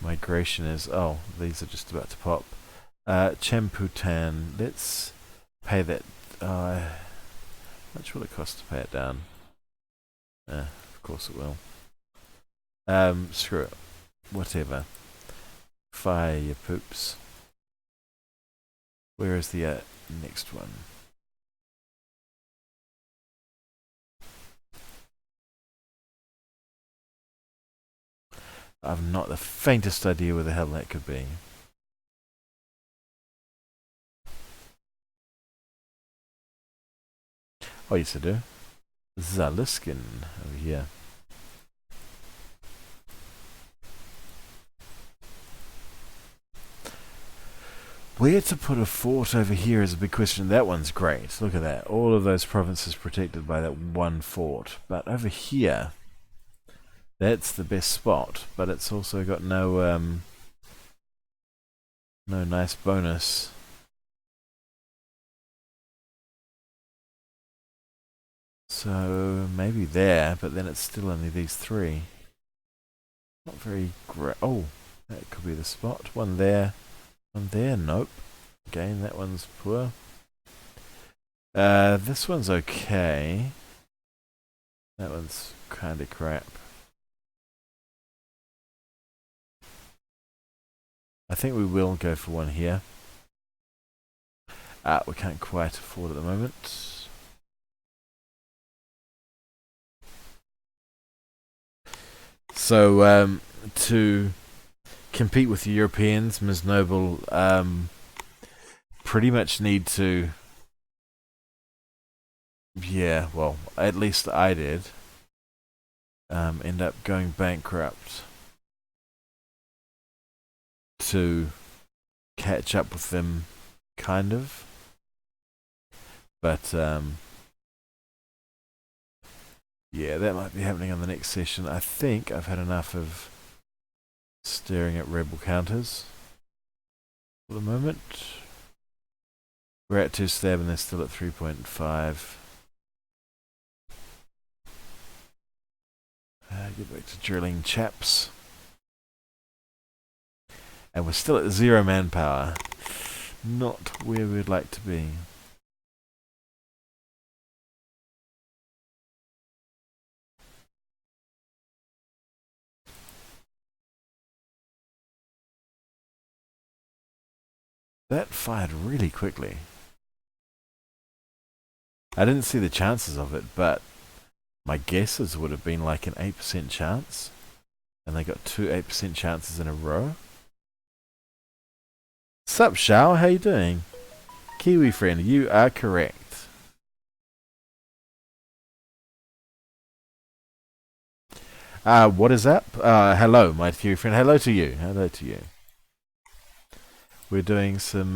migration is... Oh, these are just about to pop. Champutan. Let's pay that... how much will it cost to pay it down? Of course it will. Screw it. Whatever. Fire your poops. Where is the next one? I've not the faintest idea where the hell that could be. Oh, yes I do. Zaluskin over here. Where to put a fort over here is a big question. That one's great. Look at that. All of those provinces protected by that one fort. But over here, that's the best spot. But it's also got no nice bonus. So maybe there, but then it's still only these three. Not very great. Oh, that could be the spot. One there. One there, nope. Again, that one's poor. This one's okay. That one's kind of crap. I think we will go for one here. We can't quite afford at the moment. So, to compete with the Europeans, Ms. Noble pretty much need to... Yeah, well, at least I did. End up going bankrupt to catch up with them, kind of. But, yeah, that might be happening on the next session. I think I've had enough of staring at rebel counters for the moment. We're at 2 stab and they're still at 3.5. Get back to drilling, chaps. And we're still at 0 manpower. Not where we'd like to be. That fired really quickly. I didn't see the chances of it, but my guesses would have been like an 8% chance. And they got 2 8% chances in a row. Sup, Shao? How you doing? Kiwi friend, you are correct. What is up? Hello, my Kiwi friend. Hello to you. Hello to you. We're doing some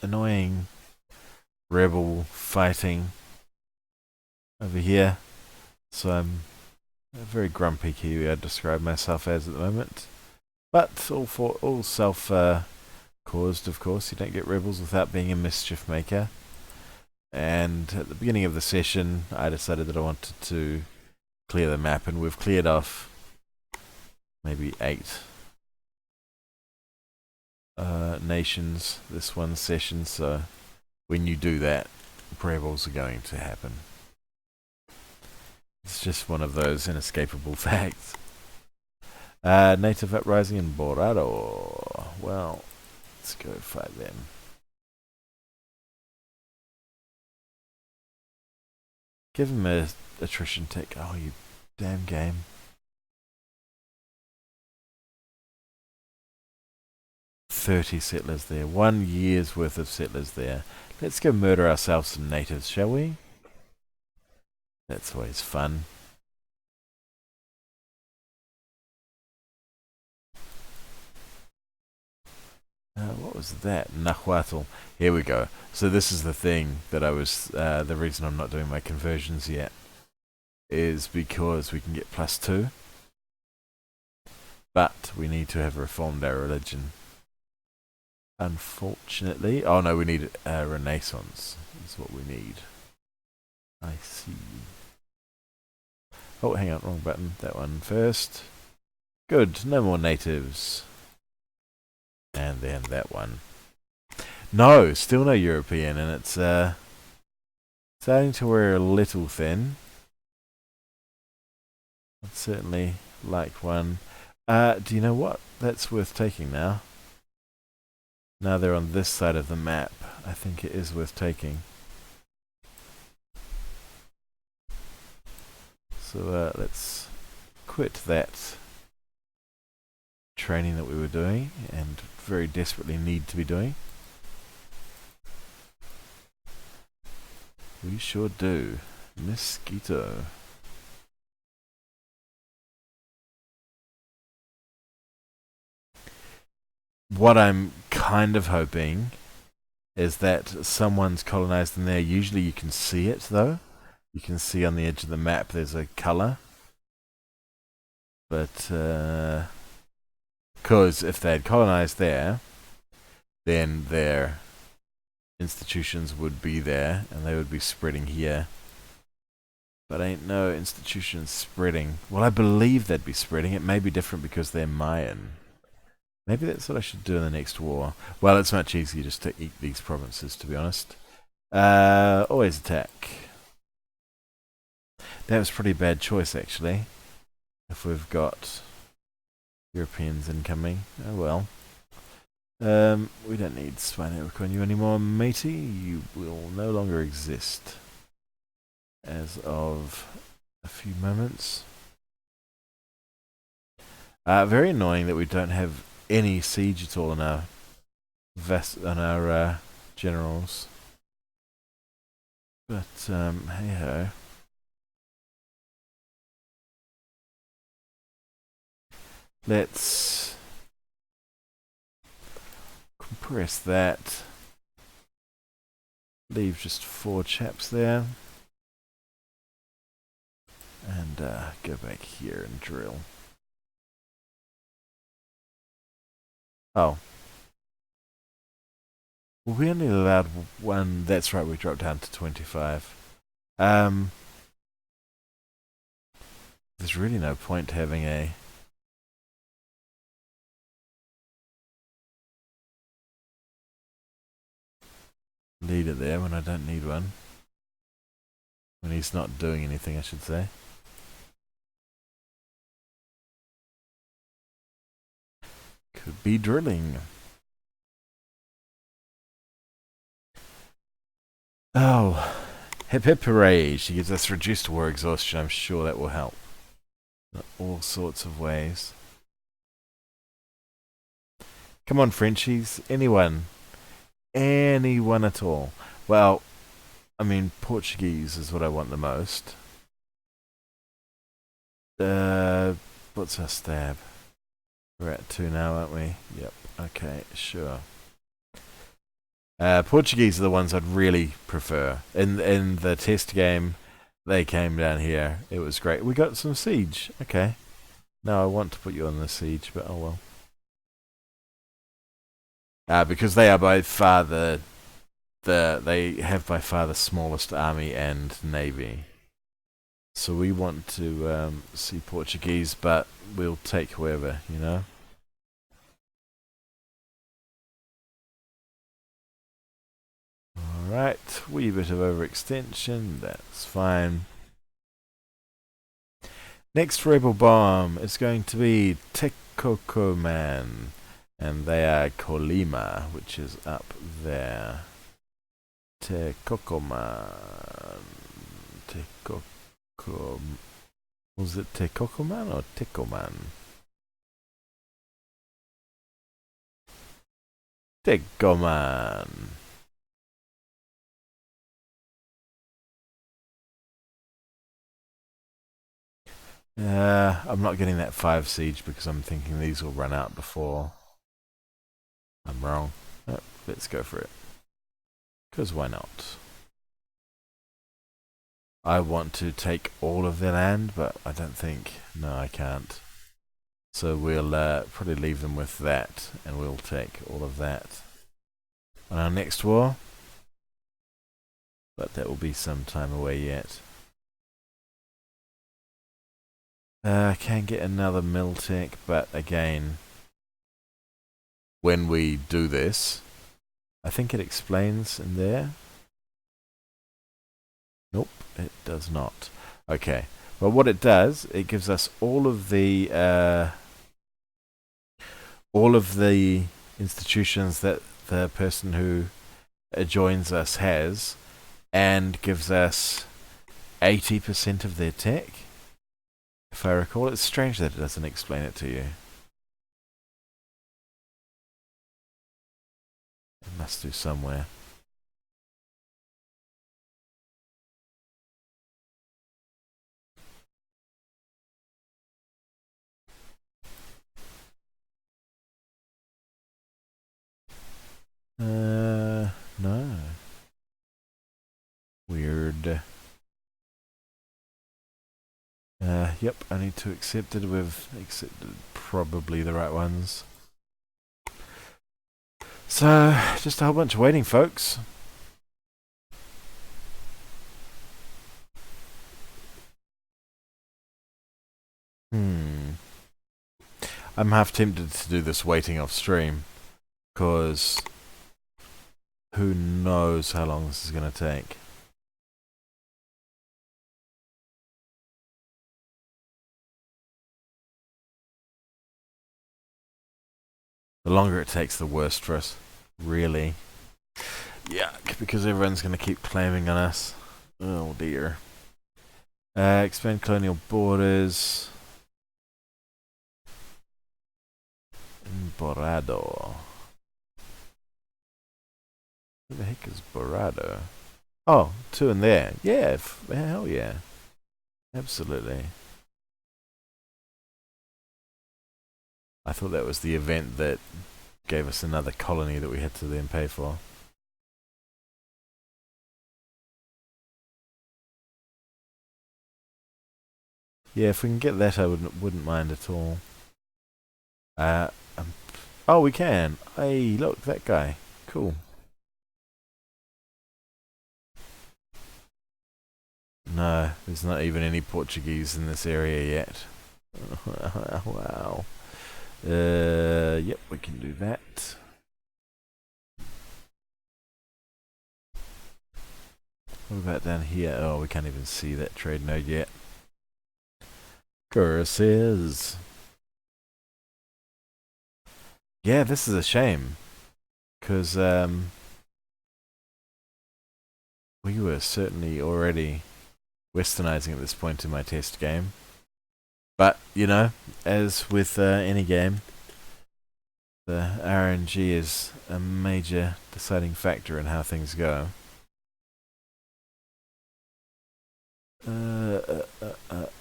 annoying rebel fighting over here. So I'm a very grumpy Kiwi, I'd describe myself as at the moment. But all self-caused, of course. You don't get rebels without being a mischief maker. And at the beginning of the session, I decided that I wanted to clear the map, and we've cleared off maybe 8 nations this one session, so when you do that, rebels are going to happen. It's just one of those inescapable facts. Native uprising in Borado. Well, let's go fight them. Give him a attrition tick. Oh, you damn game. "30 settlers there. 1 year's worth of settlers there. Let's go murder ourselves some natives, shall we? That's always fun. What was that? Nahuatl. Here we go. So this is the thing that I was... the reason I'm not doing my conversions yet is because we can get +2. But we need to have reformed our religion. Unfortunately. Oh no, we need a renaissance. Is what we need. I see. Oh, hang on, wrong button. That one first. Good, no more natives. And then that one. No, still no European, and it's starting to wear a little thin. I'd certainly like one. Do you know what? That's worth taking now. Now they're on this side of the map. I think it is worth taking. So let's quit that training that we were doing and very desperately need to be doing. We sure do. Mosquito. What I'm kind of hoping is that someone's colonized in there. Usually you can see it though. You can see on the edge of the map there's a color. But because if they had colonized there, then their institutions would be there and they would be spreading here. But ain't no institutions spreading. Well, I believe they'd be spreading. It may be different because they're Mayan. Maybe that's what I should do in the next war. Well, it's much easier just to eat these provinces, to be honest. Always attack. That was a pretty bad choice, actually. If we've got Europeans incoming. Oh well. We don't need Swine on you anymore, matey. You will no longer exist. As of a few moments. Very annoying that we don't have any siege at all on our generals. But hey ho. Let's compress that. Leave just 4 chaps there. And go back here and drill. Oh. Well, we only allowed 1. That's right, we dropped down to 25. There's really no point having a leader there when I don't need one. When he's not doing anything, I should say. Could be drilling. Oh, hip hip hooray! She gives us reduced war exhaustion. I'm sure that will help. In all sorts of ways. Come on, Frenchies. Anyone. Anyone at all. Well, I mean, Portuguese is what I want the most. What's our stab? We're at 2 now, aren't we? Yep. Okay, sure. Portuguese are the ones I'd really prefer. In the test game, they came down here. It was great. We got some siege. Okay. No, I want to put you on the siege, but oh well. Because they are by far they have by far the smallest army and navy. So we want to see Portuguese, but we'll take whoever, you know. Alright, wee bit of overextension, that's fine. Next rebel bomb is going to be Tekokoman, and they are Colima, which is up there. Tekokoman. Was it Tekokoman or Tekoman? Tekoman. I'm not getting that 5 siege because I'm thinking these will run out before. I'm wrong. Let's go for it. Because why not? I want to take all of their land, but I don't think... No, I can't. So we'll probably leave them with that, and we'll take all of that on our next war. But that will be some time away yet. I can get another Miltech, but again, when we do this, I think it explains in there. Nope, it does not. Okay, well what it does, it gives us all of the institutions that the person who joins us has, and gives us 80% of their tech. If I recall, it's strange that it doesn't explain it to you. It must do somewhere. No. Weird. Yep, I need to accept it. We've accepted probably the right ones. So, just a whole bunch of waiting, folks. I'm half tempted to do this waiting off stream, because who knows how long this is going to take. The longer it takes, the worse for us. Really. Yeah, because everyone's going to keep claiming on us. Oh dear. Expand colonial borders. Borado. Who the heck is Borado? Oh, 2 in there. Yeah, hell yeah. Absolutely. I thought that was the event that gave us another colony that we had to then pay for. Yeah, if we can get that, I wouldn't mind at all. Oh, we can. Hey, look, that guy. Cool. No, there's not even any Portuguese in this area yet. Wow. Yep, we can do that. What about down here? Oh, we can't even see that trade node yet. Curses. Yeah, this is a shame. Because we were certainly already westernizing at this point in my test game. But, you know, as with any game, the RNG is a major deciding factor in how things go.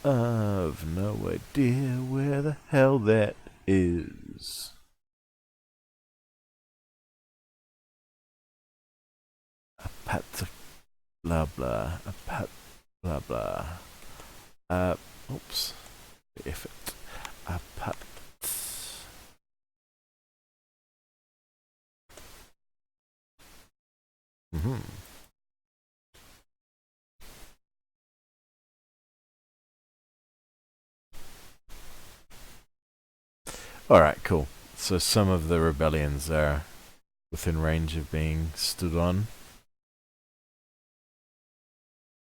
I've no idea where the hell that is. A pat blah blah. A pat blah blah. Oops. Effort. A pat. Alright, cool. So some of the rebellions are within range of being stood on.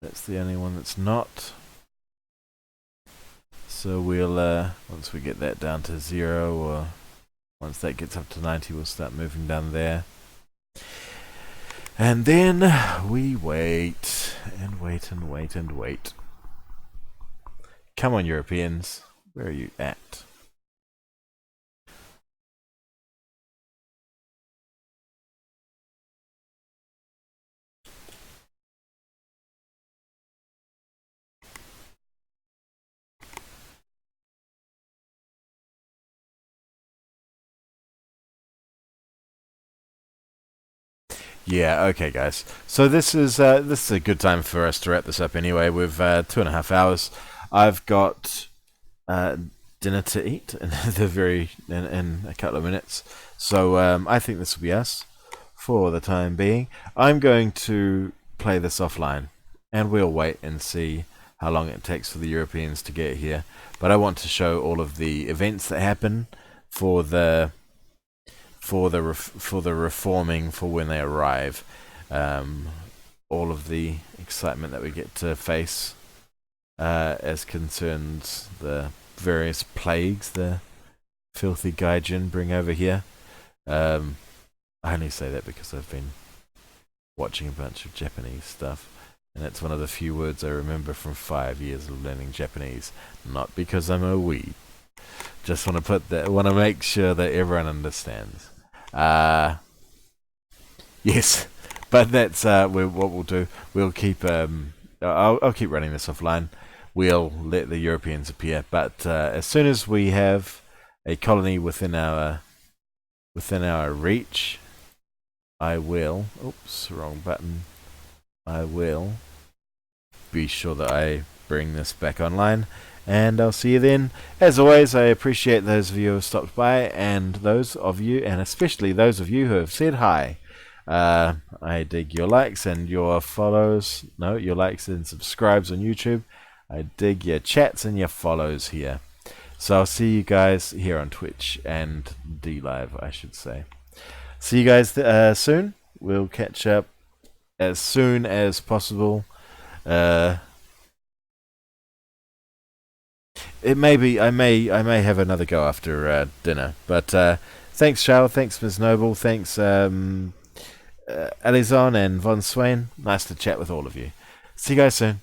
That's the only one that's not. So we'll, once we get that down to 0, or once that gets up to 90, we'll start moving down there. And then we wait, and wait, and wait, and wait. Come on, Europeans. Where are you at? Yeah, okay, guys. So this is a good time for us to wrap this up. Anyway, we've 2.5 hours. I've got dinner to eat in in a couple of minutes. So I think this will be us for the time being. I'm going to play this offline, and we'll wait and see how long it takes for the Europeans to get here. But I want to show all of the events that happen for the reforming for when they arrive, all of the excitement that we get to face as concerns the various plagues the filthy gaijin bring over here. I only say that because I've been watching a bunch of Japanese stuff, and it's one of the few words I remember from 5 years of learning Japanese. Not because I'm a weeb. Just want to make sure that everyone understands. Yes, but that's what we'll do. We'll keep. I'll keep running this offline. We'll let the Europeans appear, but as soon as we have a colony within our reach, I will. Oops, wrong button. I will be sure that I bring this back online. And I'll see you then. As always, I appreciate those of you who have stopped by, and those of you, and especially those of you who have said hi. I dig your likes and your follows. No, your likes and subscribes on YouTube. I dig your chats and your follows here. So I'll see you guys here on Twitch and D-Live, I should say. See you guys soon. We'll catch up as soon as possible. It may be. I may have another go after dinner. But thanks, Shao. Thanks, Ms. Noble. Thanks, Alizon and Von Swain. Nice to chat with all of you. See you guys soon.